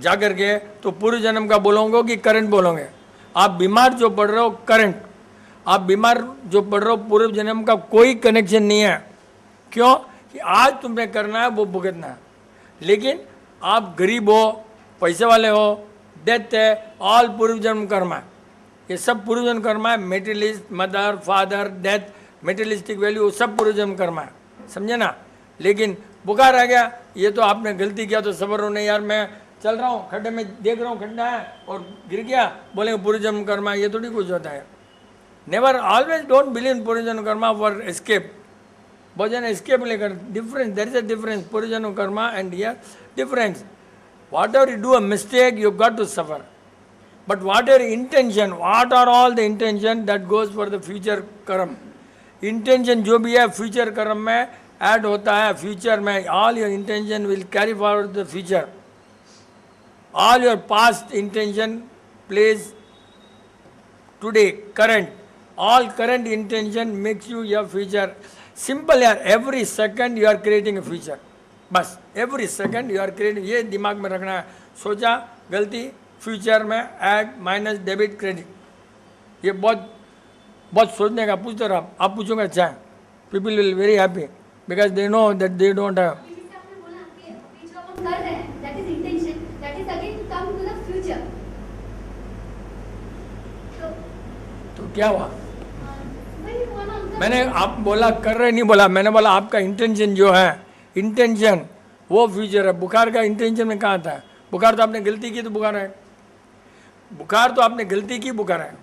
जा कर के, तो पूर्व जन्म का बोलोगे कि करंट बोलोगे? आप बीमार जो पड़ रहे हो करंट, आप बीमार जो पड़ रहे हो पूर्व जन्म का कोई कनेक्शन नहीं है। क्यों? कि आज तुम्हें करना है वो भुगतना है। लेकिन आप गरीब हो, पैसे वाले हो, डेथ है, ऑल पूर्व जन्म कर्म है, ये सब पूर्व जन्म कर्म है। Materialist, mother father, death, materialistic value, सब पूर्व जन्म कर्म है, समझे ना। लेकिन बुखार आ गया, ये तो आपने गलती किया तो सबर हो नहीं यार, मैं चल रहा हूँ खड्डे में, देख रहा हूँ खड्डा है और गिर गया, बोलेंगे पूर्व जन्म कर्म है, ये थोड़ी कुछ होता है। Never, always don't believe in पूर्व जन्म कर्म फॉर एस्केप। भोजन एस्केप लेकर, difference, there is a difference, पूर्व जन्म कर्म and here difference. Whatever you do a mistake, you got to suffer, but whatever intention, what are all the intention that goes for the future karma. Intention जो भी है future कर्म में add होता है। फ्यूचर में all your intention will carry forward the future, all your past intention plays today current, all current intention makes you your future. Simple यार, every second you are creating a future, बस every second you are creating, ये दिमाग में रखना है। सोचा गलती, future में ऐड माइनस डेबिट क्रेडिट, ये बहुत बहुत सोचने का। पूछते रहो आप पूछोगे अच्छा है, people will very happy because they know that they don't have. जिससे आपने बोला कि अभी जो हम कर रहे हैं, that is intention, that is again come to the future. तो क्या हुआ? वही हुआ ना, मतलब मैंने आप बोला कर रहे नहीं बोला, मैंने बोला आपका इंटेंशन जो है, इंटेंशन वो फ्यूचर है। बुखार का इंटेंशन में कहाँ आता है? बुखार तो आपने गलती की तो बुखार है, बुखार तो आपने गलती की बुखार है।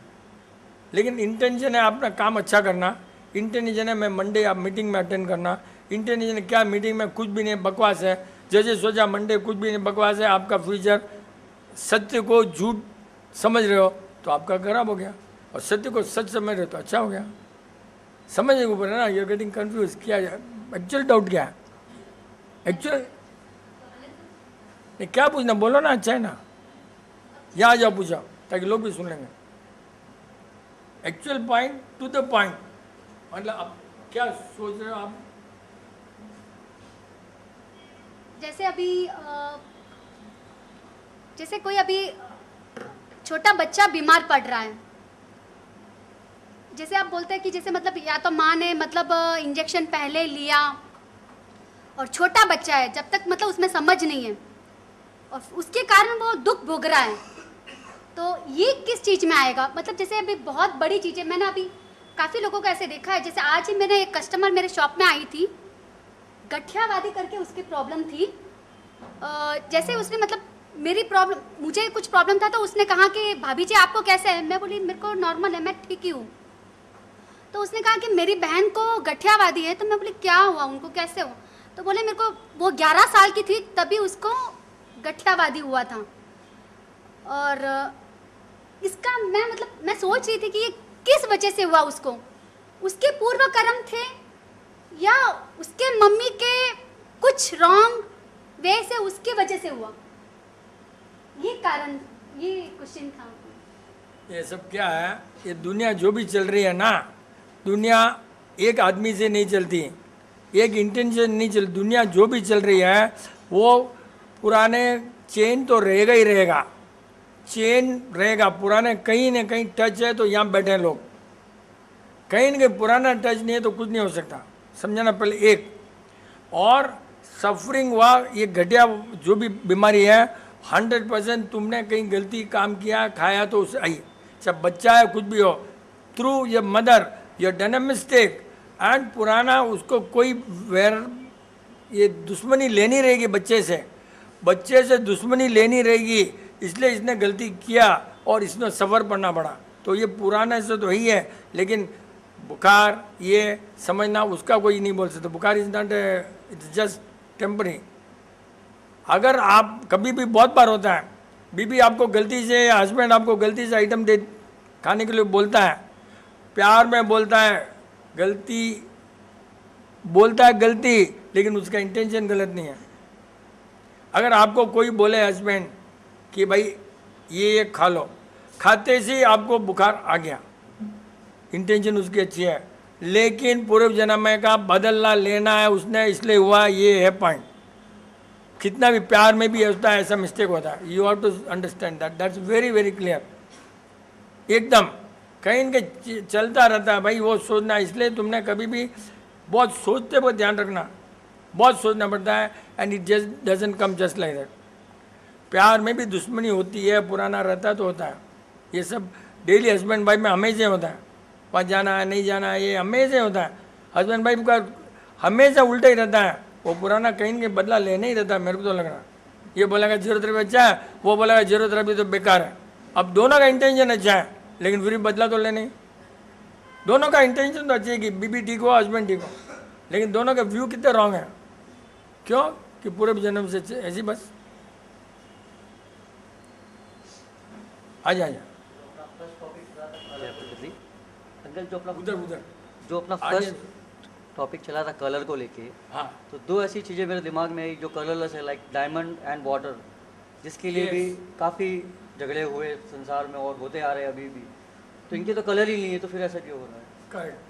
लेकिन इंटेंशन है अपना काम अच्छा करना, इंटेंशन है मैं मंडे आप मीटिंग में अटेंड करना, इंटेंशन है क्या मीटिंग में कुछ भी नहीं बकवास है, जैसे सोचा मंडे कुछ भी नहीं बकवास है, आपका फ्यूचर सत्य को झूठ समझ रहे हो तो आपका खराब हो गया, और सत्य को सच समझ रहे हो तो अच्छा हो गया। समझने के ऊपर है ना, यू आर गेटिंग कंफ्यूज। क्या एक्चुअल डाउट क्या है? एक्चुअल नहीं, क्या पूछना बोलो ना, अच्छा है ना, यहाँ आ जाओ पूछो ताकि लोग भी सुन लेंगे। Actual point two the point, मतलब आप क्या सोच रहे हो आप? जैसे अभी जैसे कोई अभी छोटा बच्चा बीमार पड़ रहा है, जैसे आप बोलते हैं कि जैसे मतलब या तो माँ ने मतलब इंजेक्शन पहले लिया, और छोटा बच्चा है जब तक मतलब उसमें समझ नहीं है और उसके कारण वो दुख भोग रहा है, तो ये किस चीज़ में आएगा? मतलब जैसे अभी बहुत बड़ी चीज़ें, मैंने अभी काफ़ी लोगों को ऐसे देखा है। जैसे आज ही मैंने एक कस्टमर मेरे शॉप में आई थी, गठियावादी करके उसकी प्रॉब्लम थी। जैसे उसने मतलब मेरी प्रॉब्लम, मुझे कुछ प्रॉब्लम था तो उसने कहा कि भाभी जी आपको कैसे है? मैं बोली मेरे को नॉर्मल है, मैं ठीक ही हूँ। तो उसने कहा कि मेरी बहन को गठियावादी है। तो मैं बोली क्या हुआ, उनको कैसे हो? तो बोले मेरे को, वो 11 साल की थी तभी उसको गठियावादी हुआ था। और इसका मैं सोच रही थी कि ये किस वजह से हुआ उसको, उसके पूर्व कर्म थे या उसके मम्मी के कुछ रॉन्ग वे से उसकी वजह से हुआ, ये कारण, ये क्वेश्चन था। ये सब क्या है? ये दुनिया जो भी चल रही है ना, दुनिया एक आदमी से नहीं चलती, एक इंटेंशन नहीं चल, दुनिया जो भी चल रही है वो पुराने चेन तो रहेगा ही रहेगा, चेन रहेगा पुराने। कहीं ना कहीं टच है तो यहाँ बैठे हैं लोग, कहीं ना कहीं पुराना टच नहीं है तो कुछ नहीं हो सकता, समझना पहले एक। और सफरिंग हुआ, ये घटिया जो भी बीमारी है 100% तुमने कहीं गलती काम किया, खाया तो उसे आई, चाहे बच्चा है कुछ भी हो, through your mother your done a mistake and पुराना उसको कोई वेर, ये दुश्मनी लेनी रहेगी बच्चे से दुश्मनी लेनी रहेगी, इसलिए इसने गलती किया और इसमें सफ़र पड़ना पड़ा। तो ये पुराने से तो ही है, लेकिन बुखार ये समझना उसका कोई नहीं बोल सकता। बुखार is not, it's just temporary. अगर आप कभी भी बहुत बार होता है, बीबी आपको गलती से या हस्बैंड आपको गलती से आइटम दे खाने के लिए बोलता है, प्यार में बोलता है, गलती बोलता है गलती, लेकिन उसका इंटेंशन गलत नहीं है। अगर आपको कोई बोले हस्बैंड कि भाई ये खा लो, खाते से आपको बुखार आ गया, इंटेंशन उसकी अच्छी है, लेकिन पूर्व जन्म का बदला लेना है उसने, इसलिए हुआ, ये है पॉइंट। कितना भी प्यार में भी होता है ऐसा मिस्टेक होता है। You have to understand that, that's very very clear. एकदम कहीं न कहीं चलता रहता है भाई, वो सोचना। इसलिए तुमने कभी भी बहुत सोचते हुए ध्यान रखना, बहुत सोचना पड़ता है, and it just doesn't come just like that. प्यार में भी दुश्मनी होती है, पुराना रहता तो होता है। ये सब डेली हस्बैंड वाइफ में हमेशा होता है, वहाँ जाना है नहीं जाना है, ये हमेशा होता है। हस्बैंड वाइफ का हमेशा उल्टा ही रहता है, वो पुराना कहीं न कहीं बदला लेने ही रहता है। मेरे को तो लग रहा है ये बोलेगा 0 अच्छा है, वो बोलेगा 0 तो बेकार है। अब दोनों का इंटेंशन अच्छा है, लेकिन फिर बदला तो लेने ही। दोनों का इंटेंशन तो अच्छी है कि बीबी ठीक हो, हस्बैंड ठीक हो, लेकिन दोनों का व्यू कितने रॉन्ग है। क्यों? कि पूरे जन्म से ऐसी बस। आजा आजा अंकल, जो अपना उधर जो अपना फर्स्ट टॉपिक चला था कलर को लेके, हाँ, तो दो ऐसी चीज़ें मेरे दिमाग में आई जो कलरलेस है, लाइक डायमंड एंड वाटर, जिसके लिए भी काफ़ी झगड़े हुए संसार में और होते आ रहे हैं अभी भी। तो इनके तो कलर ही नहीं है, तो फिर ऐसा क्यों हो रहा है? करेक्ट।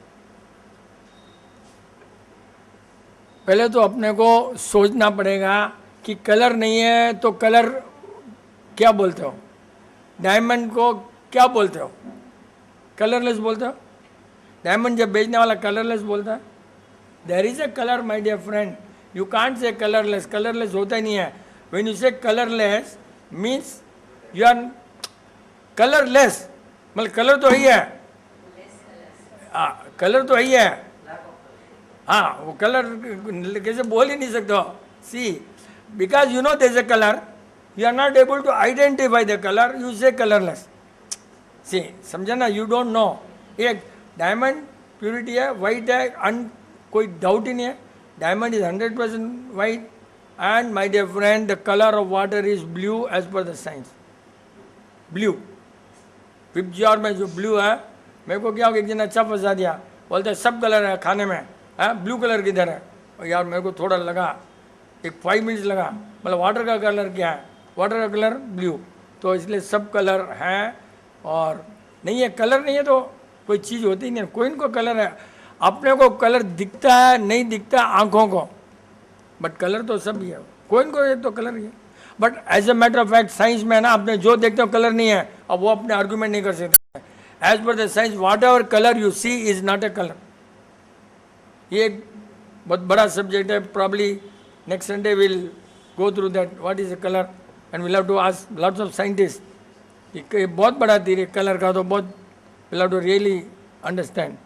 पहले तो अपने को सोचना पड़ेगा कि कलर नहीं है तो कलर क्या बोलते हो? डायमंड को क्या बोलते हो? कलरलेस बोलते हो? डायमंड जब बेचने वाला कलरलेस बोलता है, there is a colour my dear friend, you can't say colourless. Colourless होता ही नहीं है। When you say colourless means you are colourless, मतलब कलर तो ही है, कलर तो ही है। हाँ, वो कलर कैसे बोल ही नहीं सकते हो। See, because you know there is a colour, you are not able to identify the colour, you say colourless. See, समझा ना? You don't know. एक डायमंड प्योरिटी है, वाइट है, कोई डाउट ही नहीं है। Diamond is 100% white, and my dear friend the colour of water is blue as per the science. Blue विपजार में जो ब्लू है, मेरे को क्या हो, एक दिन अच्छा फंसा दिया, बोलते सब कलर है खाने में, है ब्लू कलर किधर है? और यार मेरे को थोड़ा लगा, एक 5 मिनट्स लगा, मतलब वाटर का कलर क्या है? वाटर का कलर ब्लू। तो इसलिए सब कलर हैं, और नहीं है कलर नहीं है तो कोई चीज़ होती ही नहीं। कोई इनको कलर है, अपने को कलर दिखता है नहीं दिखता आँखों को, बट कलर तो सब ही है। कोई इनको ये तो कलर ही है, but as a matter of fact science में ना, आपने जो देखते हो कलर नहीं है, अब वो अपने आर्गूमेंट नहीं कर सकते। As per the science, whatever colour you see is not a colour. ये एक बहुत बड़ा सब्जेक्ट है, probably next Sunday will go through that, what is a colour, and will have to ask lots of scientist. ये बहुत बड़ा theory colour का, तो बहुत will have to really understand.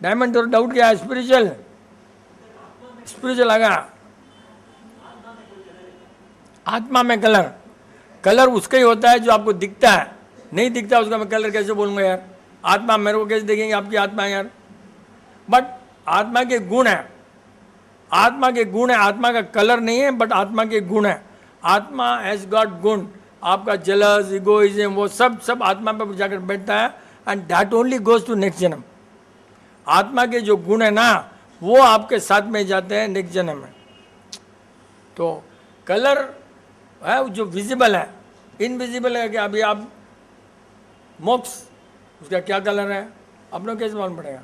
Diamond तो डाउट क्या है? स्पिरिचुअल, स्पिरिचुअल आगा आत्मा में कलर, कलर उसका ही होता है जो आपको दिखता है, नहीं दिखता उसका मैं कलर कैसे बोलूँगा यार? आत्मा मेरे को कैसे देखेंगे आपकी आत्मा है यार? बट आत्मा के गुण है, आत्मा के गुण है, आत्मा का कलर नहीं है, बट आत्मा के गुण है। आत्मा हैज गॉट गुण, आपका जलस, इगोइज्म, वो सब आत्मा पर जाकर बैठता है, and that only goes to next जन्म। आत्मा के जो गुण है ना, वो आपके साथ में जाते हैं नेक्स्ट जन्म में। तो कलर है जो विजिबल है, इनविजिबल है कि अभी आप मोक्ष, उसका क्या कलर है अपनों कैसे मालूम पड़ेगा?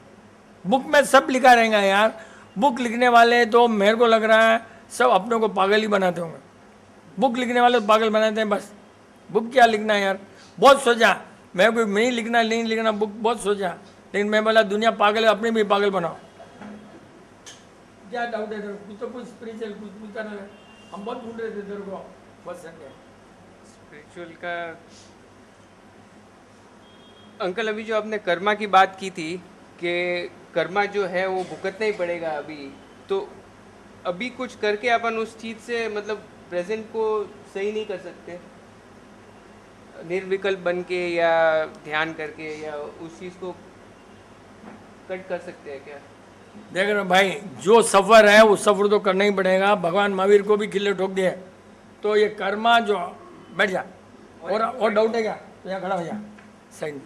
बुक में सब लिखा रहेगा यार। बुक लिखने वाले तो मेरे को लग रहा है सब अपनों को पागल ही बनाते होंगे। बुक लिखने वाले तो पागल बनाते हैं बस। बुक क्या लिखना है यार? बहुत सोचा मैं, कोई नहीं लिखना नहीं लिखना बुक, बहुत सोचा, लेकिन मैं बोला दुनिया पागल है, अपने भी पागल बनाओ। क्या डाउट है? कुछ तो कुछ स्पिरिचुअल कुछ पूछता रहे, हम बहुत ढूंढ रहे थे तेरे को बस संडे। स्पिरिचुअल का अंकल, अभी जो आपने कर्मा की बात की थी कि कर्मा जो है वो भुगतना ही पड़ेगा अभी, तो अभी कुछ करके अपन उस चीज़ से मतलब प्रेजेंट को सही नहीं कर सकते। निर्विकल्प बन के या ध्यान करके या उस चीज़ को कट कर सकते हैं क्या? देख रहे हो भाई, जो सफ़र है वो सफ़र तो करना ही पड़ेगा। भगवान महावीर को भी किले ठोक दिए। तो ये कर्मा जो, बैठ जा, और डाउट है क्या? तो यहाँ खड़ा हो जा साइड।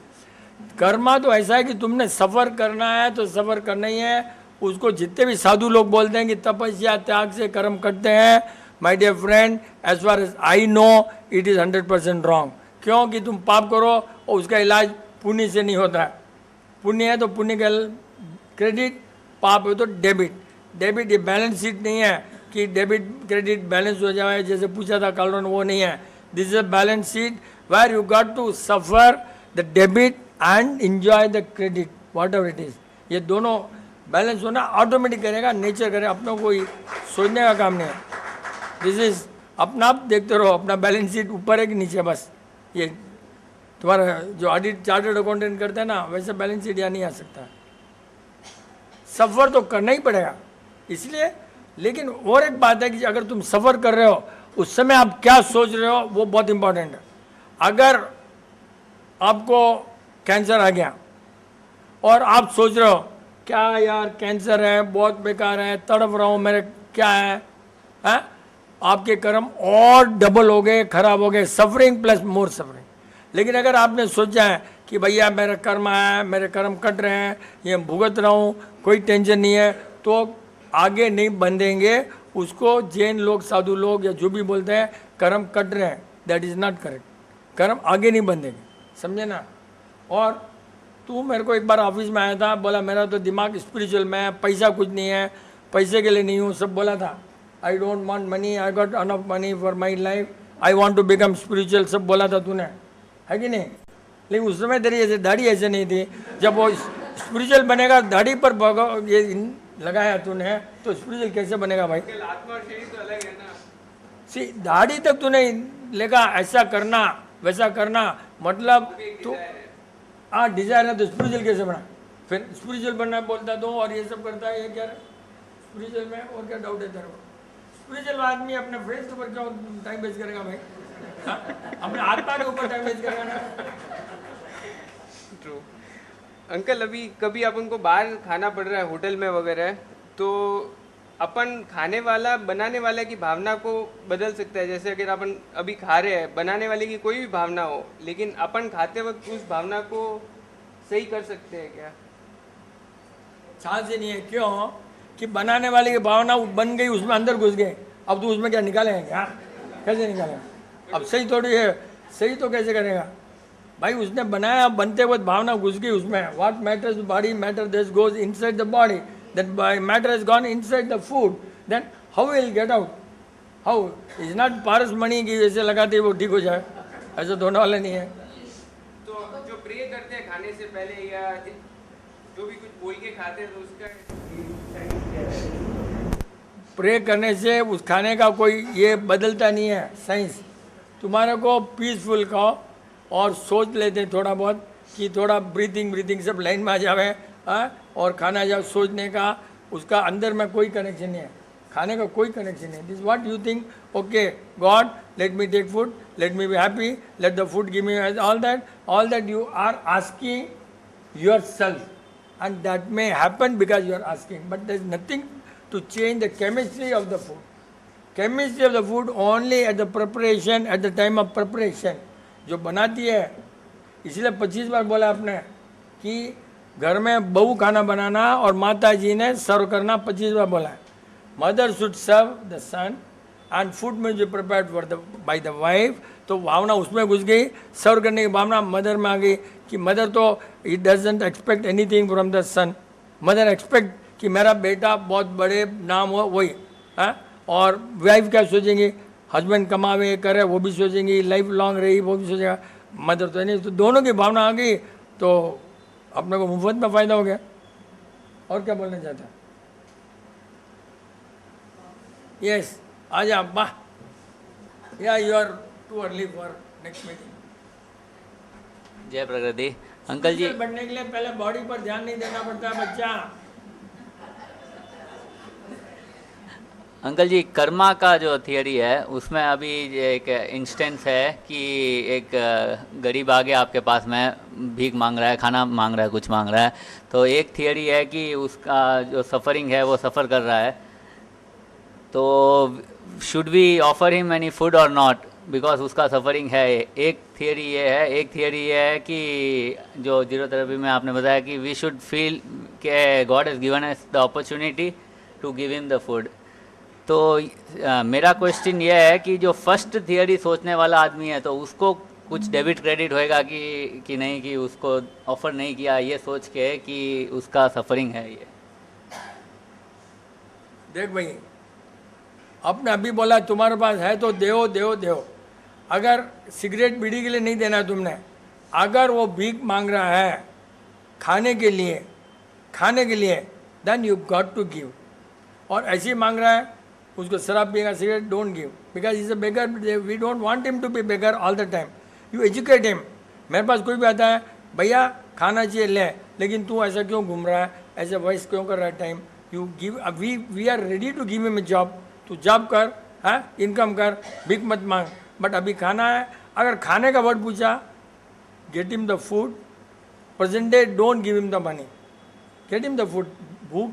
कर्मा तो ऐसा है कि तुमने सफ़र करना है तो सफ़र करना ही है। उसको जितने भी साधु लोग बोलते हैं कि तपस्या त्याग से कर्म करते हैं, my dear friend, as far as I know it is 100% wrong. क्यों कि तुम पाप करो और उसका इलाज पुण्य से नहीं होता है। पुण्य है तो पुण्य का क्रेडिट, पाप है तो डेबिट। डेबिट ये बैलेंस शीट नहीं है कि डेबिट क्रेडिट बैलेंस हो जाए, जैसे पूछा था कालोन, वो नहीं है। This is a balance sheet where you got to suffer the debit and enjoy the credit, whatever it is. ये दोनों बैलेंस होना ऑटोमेटिक करेगा, नेचर करे, अपनों कोई सोचने का काम नहीं है। दिस इज अपना आप देखते रहो, अपना बैलेंस शीट ऊपर है कि नीचे, बस। ये तुम्हारा जो ऑडिट चार्टर्ड अकाउंटेंट करता है ना, वैसे बैलेंस शीट यहाँ नहीं आ सकता। सफ़र तो करना ही पड़ेगा इसलिए। लेकिन और एक बात है कि अगर तुम सफ़र कर रहे हो उस समय आप क्या सोच रहे हो वो बहुत इंपॉर्टेंट है। अगर आपको कैंसर आ गया और आप सोच रहे हो क्या यार कैंसर है, बहुत बेकार है, तड़प रहा हूँ, मेरे क्या है, आपके कर्म और डबल हो गए, खराब हो गए, सफरिंग प्लस मोर सफरिंग। लेकिन अगर आपने सोचा है कि भैया मेरा कर्म है, मेरे कर्म कट रहे हैं, ये भुगत रहा हूँ, कोई टेंशन नहीं है, तो आगे नहीं बंधेंगे। उसको जैन लोग, साधु लोग या जो भी बोलते हैं कर्म कट रहे हैं, दैट इज़ नॉट करेक्ट। कर्म आगे नहीं बंधेंगे, समझे ना। और तू मेरे को एक बार ऑफिस में आया था, बोला मेरा तो दिमाग स्पिरिचुअल में है, पैसा कुछ नहीं है, पैसे के लिए नहीं हूँ, सब बोला था। I don't want money, I got enough money for my life, I want to become spiritual, सब बोला था तूने, है कि नहीं। लेकिन उस समय तेरी ऐसे दाढ़ी ऐसे नहीं थी। जब वो स्पिरिचुअल बनेगा, दाढ़ी पर ये लगाया तूने, तो स्पिरिचुअल कैसे बनेगा भाई? आत्मा और शरीर तो अलग है ना। सी दाढ़ी तक तूने लेगा, ऐसा करना वैसा करना, मतलब तो हाँ डिजायर है, तो स्पिरिचुअल कैसे बना? फिर स्पिरिचुअल बनना बोलता तो और ये सब करता है, ये क्या स्पिरिचुअल में और क्या डाउट है तेरे को? स्पिरिचुअल आदमी अपने फ्रेंड्स के ऊपर क्यों टाइम वेस्ट करेगा भाई? अपने आत्मा के ऊपर टाइम वेस्ट करेगा ना। ट्रू। अंकल, अभी कभी अपन को बाहर खाना पड़ रहा है होटल में वगैरह, तो अपन खाने वाला बनाने वाले की भावना को बदल सकता है। जैसे अगर अपन अभी खा रहे हैं, बनाने वाले की कोई भी भावना हो, लेकिन अपन खाते वक्त उस भावना को सही कर सकते हैं क्या? चांस ही नहीं है। क्यों कि बनाने वाले की भावना बन गई, उसमें अंदर घुस गए, अब तो उसमें क्या निकालेंगे क्या? कैसे निकालेंगे? अब सही थोड़ी है, सही तो कैसे करेगा भाई? उसने बनाया, बनते वक्त भावना घुस गई उसमें। What matters body matter, this goes inside the body, that matter has gone inside the food, then how will get out? How is not पारस मणि की जैसे लगाते वो ठीक हो जाए, ऐसा तो होने वाला नहीं है। तो जो प्रे करते हैं खाने से पहले या जो भी कुछ बोल के खाते हैं, तो उसका प्रे करने से उस खाने का कोई ये बदलता नहीं है साइंस। तुम्हारे को पीसफुल खाओ और सोच लेते हैं थोड़ा बहुत कि थोड़ा ब्रीथिंग सब लाइन में आ जावे, और खाना जाओ सोचने का, उसका अंदर में कोई कनेक्शन नहीं है, खाने का कोई कनेक्शन नहीं है। This what you think, okay God let me take food, let me be happy, let the food give me all that you are asking your self, and that may happen because you are asking, but there is nothing to change the chemistry of the food. Chemistry of the food only at the preparation, at the time of preparation जो बनाती है। इसलिए 25 बार बोला आपने कि घर में बहू खाना बनाना और माता जी ने सर्व करना, 25 बार बोला है। Mother should serve the son and food में जो prepared for the by the wife, तो भावना उसमें घुस गई, सर्व करने की भावना मदर में आ गई कि मदर तो it doesn't expect anything from the son. Mother expect कि मेरा बेटा बहुत बड़े नाम हो, वही है। और वाइफ क्या सोचेंगी? हस्बैंड कमावे करे, वो भी सोचेंगी, लाइफ लॉन्ग रही, वो भी सोचेगा। मदर तो नहीं, तो दोनों की भावना आ गई, तो अपने को मुफ्त में फ़ायदा हो गया। और क्या बोलना चाहता है? यस, आ जा वाह, या you are too early for next meeting. जय प्रकृति। अंकल जी, बनने के लिए पहले बॉडी पर ध्यान नहीं देना पड़ता है बच्चा। अंकल जी, कर्मा का जो थियरी है उसमें अभी एक इंस्टेंस है कि एक गरीब आ गया आपके पास में, भीख मांग रहा है, खाना मांग रहा है, कुछ मांग रहा है, तो एक थियरी है कि उसका जो सफ़रिंग है वो सफ़र कर रहा है, तो should we offer him any food और नॉट, बिकॉज उसका सफ़रिंग है। एक थियरी ये है, एक थियरी ये है कि जो जीरो थेरेपी में आपने बताया कि वी शुड फील कि God has given us the opportunity to give him the food. तो मेरा क्वेश्चन ये है कि जो फर्स्ट थियरी सोचने वाला आदमी है तो उसको कुछ डेबिट क्रेडिट होएगा कि नहीं, कि उसको ऑफ़र नहीं किया ये सोच के कि उसका सफ़रिंग है ये। देख भाई, आपने अभी बोला तुम्हारे पास है तो देओ देओ देओ। अगर सिगरेट बीड़ी के लिए नहीं देना तुमने, अगर वो भीख मांग रहा है खाने के लिए then you got to give. और ऐसे ही मांग रहा है, उसको शराब पिएगा, cigarette, don't give, because is a beggar. We don't want him to be beggar all the time. You educate him. मेरे पास कोई भी आता है, भैया खाना चाहिए ले, लेकिन तू ऐसा क्यों घूम रहा है, ऐसे वॉइस क्यों कर रहा है time, you give. We are ready to give him a job. तू जॉब कर, हाँ, इनकम कर, भीख मत मांग। बट अभी खाना है, अगर खाने का वर्ड पूछा, get him the food. Present day don't give him the money, get him the food. भूख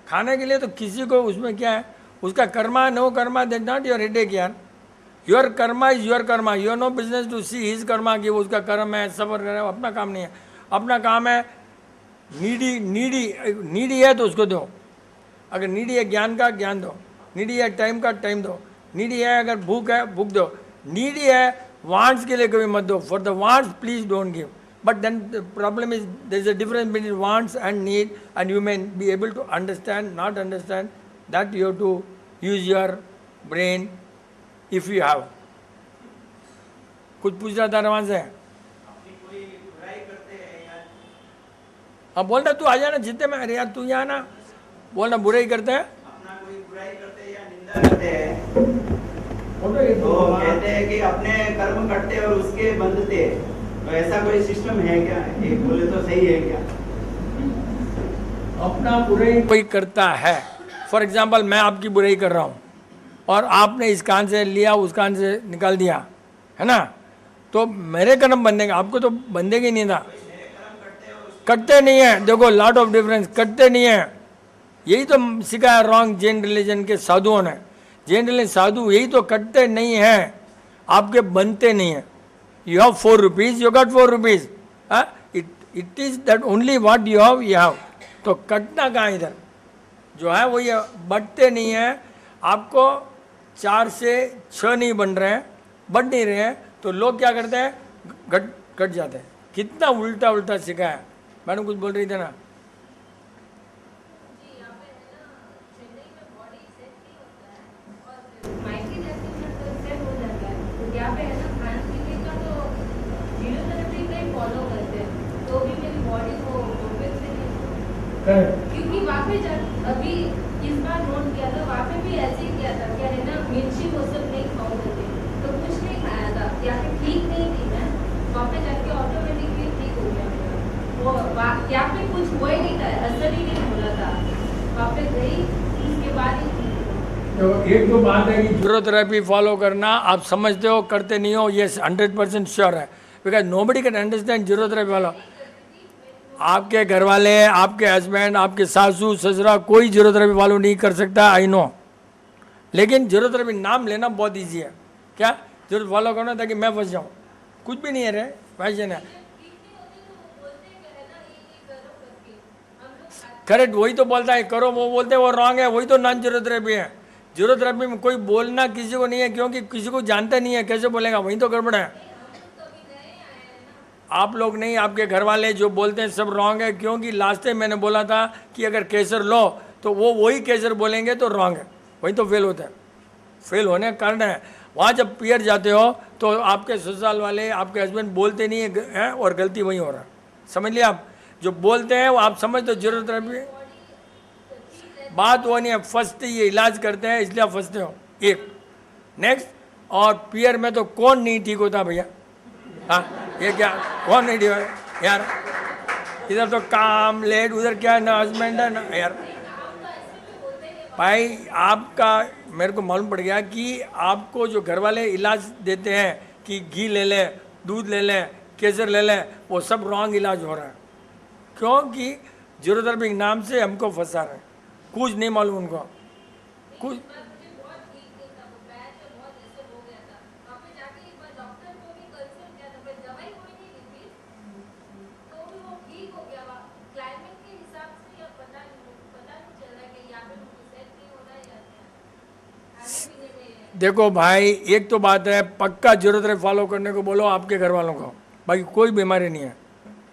खाने के लिए तो किसी को उसमें क्या है, उसका karma no karma, that not your headache यार। Your karma is your karma, you no business to see his karma कि वो उसका कर्म है, सबर कर रहा है, अपना काम नहीं है। अपना काम है नीडी है तो उसको दो। अगर नीडी है ज्ञान का, ज्ञान दो। नीडी है टाइम का, टाइम दो। नीडी है अगर भूख है, भूख दो। नीडी है वांट्स के लिए कभी मत दो। For the wants please don't give. But then the problem is there is a difference between wants and need, and you may be able to understand, not understand. That you have to use your brain if you have. कुछ पूछ रहा था रवान से? हाँ बोलना, तू आ जाना जितने में। अरे यार तू यहाँ ना बोलना, बुराई करते हैं, अपना कोई बुराई करते हैं या निंदा करते हैं तो कहते हैं कि अपने कर्म करते हैं और उसके बंधते हैं। तो ऐसा कोई सिस्टम है क्या? एक बोले तो सही है क्या? अपना बुराई कोई करता है, फॉर एग्जाम्पल मैं आपकी बुराई कर रहा हूँ और आपने इस कान से लिया, उस कान से निकाल दिया, है ना, तो मेरे कर्म बंधेंगे, आपको तो बंधेंगे नहीं था। कटते नहीं है, देखो लॉट ऑफ डिफरेंस, कटते नहीं है। यही तो सिखाया रॉन्ग जैन रिलीजन के साधुओं ने। जैन रिलीजन साधु यही तो, कटते नहीं हैं, आपके बनते नहीं हैं। You have 4 rupees, you got 4 rupees. It is that only what you have. तो कटना कहाँ इधर जो है वो ये बढ़ते नहीं है। आपको 4 से 6 नहीं बन रहे हैं, बढ़ नहीं रहे हैं, तो लोग क्या करते हैं, कट जाते हैं। कितना उल्टा उल्टा सिखाया है। मैडम कुछ बोल रही थी ना? क्योंकि वहाँ पे जब अभी इस बार नोट किया था, वहाँ पे भी ऐसे ही किया था, क्या है ना, मिर्ची वो सब नहीं खाओगे थे, तो कुछ नहीं खाया था, या फिर ठीक नहीं थी मैं, वहाँ पे जाके ऑटोमेटिकली ठीक हो गया मेरा। वो यहाँ पे कुछ हुआ ही नहीं था, असर ही नहीं हो रहा था, वहाँ पे गई उसके बाद ही ठीक हुआ। तो एक तो बात है कि जीरो थेरेपी फॉलो करना आप समझते हो, करते नहीं हो, ये 100% श्योर है, because nobody can understand zero therapy follow. आपके घर वाले, आपके हस्बैंड, आपके सासू ससुरा, कोई जीरो थेरेपी फॉलो नहीं कर सकता, आई नो। लेकिन जीरो थेरेपी नाम लेना बहुत इजी है। क्या जीरो फॉलो करना ताकि मैं फंस जाऊँ? कुछ भी नहीं है रे, पैसे है। करेक्ट, वही तो बोलता है करो, वो बोलते हैं वो रॉन्ग है, वही तो नॉन जीरो थेरेपी है। जीरो थेरेपी में कोई बोलना किसी को नहीं है, क्योंकि किसी को जानता नहीं है, कैसे बोलेगा, वही तो गड़बड़ है। आप लोग नहीं, आपके घर वाले जो बोलते हैं सब रॉन्ग है, क्योंकि लास्ट टाइम मैंने बोला था कि अगर केसर लो तो वो वही केसर बोलेंगे तो रॉन्ग है, वही तो फेल होता है। फेल होने का कारण है, वहाँ जब पियर जाते हो तो आपके ससुराल वाले, आपके हस्बैंड बोलते नहीं है और गलती वही हो रहा है। समझ लिया? आप जो बोलते हैं वो आप समझते हो जीरो थेरेपी, बात वो नहीं है। फंसते ये इलाज करते हैं इसलिए आप फंसते हो। एक नेक्स्ट, और पियर में तो कौन नहीं ठीक होता भैया? हाँ, ये क्या, कौन नहीं ठीक है यार? इधर तो काम लेट, उधर क्या है ना हस्बैंड है ना यार। भाई आपका मेरे को मालूम पड़ गया कि आपको जो घर वाले इलाज देते हैं कि घी ले लें, दूध ले लें, केसर ले लें, वो सब रॉन्ग इलाज हो रहा है, क्योंकि जीरोथेरेपी के नाम से हमको फंसा रहे हैं, कुछ नहीं मालूम उनको कुछ। देखो भाई, एक तो बात है, पक्का जीरोथेरेपी फॉलो करने को बोलो आपके घर वालों को, बाकी कोई बीमारी नहीं है।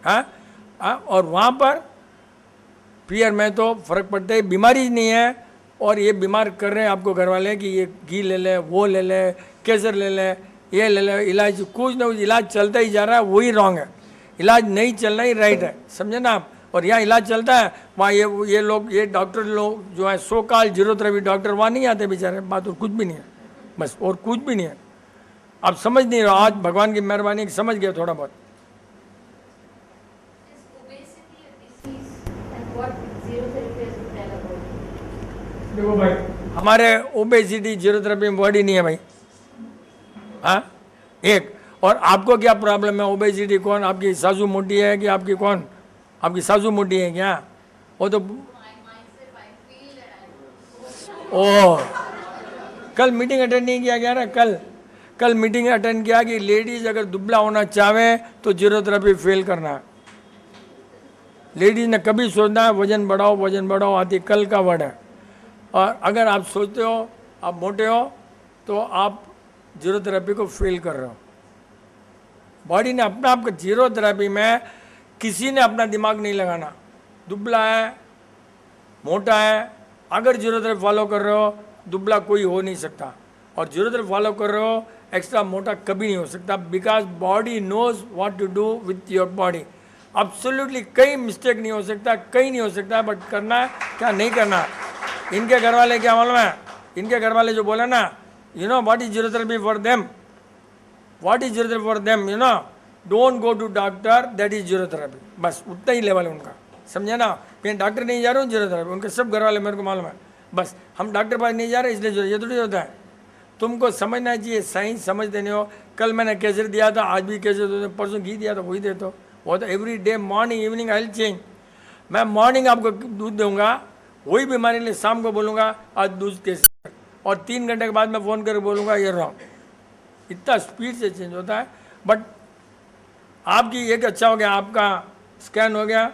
हाँ, और वहाँ पर पीयर में तो फर्क पड़ता है, बीमारी नहीं है और ये बीमार कर रहे हैं आपको घर वाले कि ये घी ले लें, वो ले लें, केसर ले लें, ये ले लें, इलाज कुछ ना कुछ इलाज चलता ही जा रहा है, वही रॉन्ग है। इलाज नहीं चलना ही राइट है, समझे ना आप। और यहाँ इलाज चलता है, वहाँ ये लोग, ये डॉक्टर लोग जो है सो कॉल जीरोथेरेपी डॉक्टर, वहाँ नहीं आते बेचारे, बात और कुछ भी नहीं है, बस और कुछ भी नहीं है। आप समझ नहीं रहो, आज भगवान की मेहरबानी समझ गए थोड़ा बहुत। देखो भाई, हमारे ओबेसिटी जीरोथेरेपी में वर्ड ही नहीं है भाई। हाँ, एक और आपको क्या प्रॉब्लम है? ओबेसिटी कौन, आपकी सासू मोटी है कि आपकी कौन, आपकी सासू मोटी है क्या? वो तो ओह, कल मीटिंग अटेंड नहीं किया गया ना, कल मीटिंग अटेंड किया कि लेडीज अगर दुबला होना चाहे तो जीरोथेरेपी फेल करना है। लेडीज ने कभी सोचना है वजन बढ़ाओ, आती कल का वर्ड है। और अगर आप सोचते हो आप मोटे हो तो आप जीरोथेरेपी को फेल कर रहे हो। बॉडी ने अपना आपका जीरोथेरेपी में किसी ने अपना दिमाग नहीं लगाना, दुबला है मोटा है, अगर जीरोथेरेपी फॉलो कर रहे हो दुबला कोई हो नहीं सकता, और जीरोथेरेपी फॉलो कर रहे हो एक्स्ट्रा मोटा कभी नहीं हो सकता, because body knows what to do with your body. Absolutely कहीं मिस्टेक नहीं हो सकता, कहीं नहीं हो सकता, बट करना है क्या नहीं करना है। इनके घर वाले क्या मालूम है, इनके घर वाले जो बोले ना, you know what is zero therapy for them, what is zero therapy for them, you know don't go to doctor, that is zero therapy, बस उतना ही लेवल है उनका, समझे ना। कहीं डॉक्टर नहीं जा रहे हो जीरोथेरेपी, उनके सब घर वाले मेरे को मालूम है, बस हम डॉक्टर पास नहीं जा रहे इसलिए ये थोड़ी होता है। तुमको समझना चाहिए, साइंस समझ देने हो। कल मैंने केसर दिया था, आज भी केसर दो, परसों घी दिया था वही दे दो, वो तो every day morning evening I will change. मैं मॉर्निंग आपको दूध दूंगा, वही बीमारी लिए शाम को बोलूँगा आज दूध केसर, और 3 घंटे के बाद मैं फ़ोन करके बोलूँगा ये रॉन्ग। इतना स्पीड से चेंज होता है। बट आपकी एक अच्छा हो गया, आपका स्कैन हो गया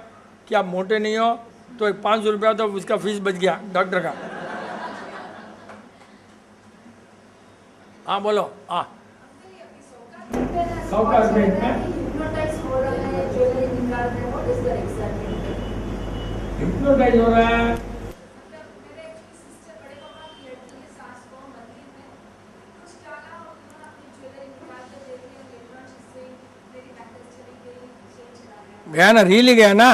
कि आप मोटे नहीं हो, तो एक 500 रुपया तो उसका फीस बच गया डॉक्टर का। हाँ बोलो। हाँ, हिप्नोटाइज हो रहा है। गया ना, रील ही गया ना।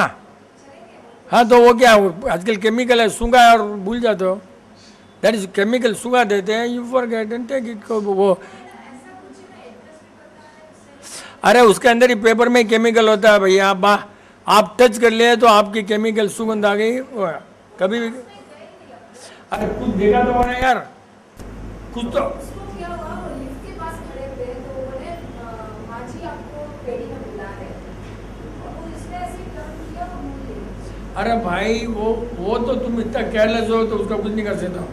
हाँ तो वो क्या, आजकल केमिकल है, सूंघा है और भूल जाते हो, दैट इज केमिकल, सूंघा देते हैं, you forget and take it. वो अरे उसके अंदर ही पेपर में केमिकल होता है भैया, आप टच कर लिए तो आपकी केमिकल सुगंध आ गई कभी भी। अरे कुछ देखा तो होना यार, कुछ तो। अरे भाई वो तो तुम इतना केयरलेस हो तो उसका कुछ नहीं कर सकते हो।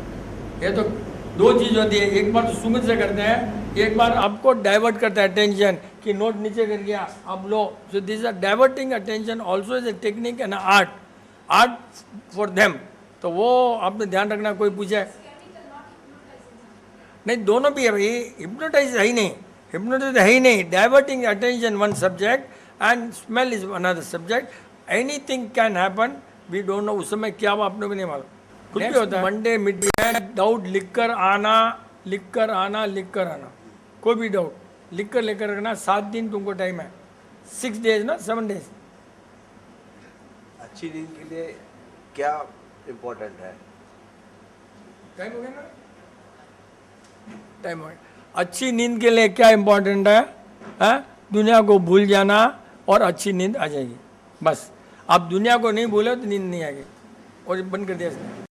ये तो 2 चीज़ होती है, एक बार तो सुगंध से करते हैं, एक बार आपको डाइवर्ट करता है अटेंशन कि नोट नीचे कर गया अब लो। So this are diverting attention also is a technique and art for them. तो वो आपने ध्यान रखना, कोई पूछे नहीं, दोनों भी है भाई। हिप्नोटाइज है ही नहीं, हिप्नोटाइज है ही नहीं, diverting attention one subject and smell is another subject. Anything can happen, we don't know उस समय क्या आपने को नहीं मालूम, कुछ भी होता है। मंडे मिड में डाउट लिख कर आना, कोई भी डाउट लिख कर लेकर रखना। 7 दिन तुमको टाइम है, 6 डेज ना 7 डेज। अच्छी नींद के लिए क्या इम्पोर्टेंट है? टाइम हो गया ना, टाइम हो गया। अच्छी नींद के लिए क्या इम्पोर्टेंट है? दुनिया को भूल जाना और अच्छी नींद आ जाएगी, बस। आप दुनिया को नहीं भूले तो नींद नहीं आएगी। और बंद कर दिया इसने।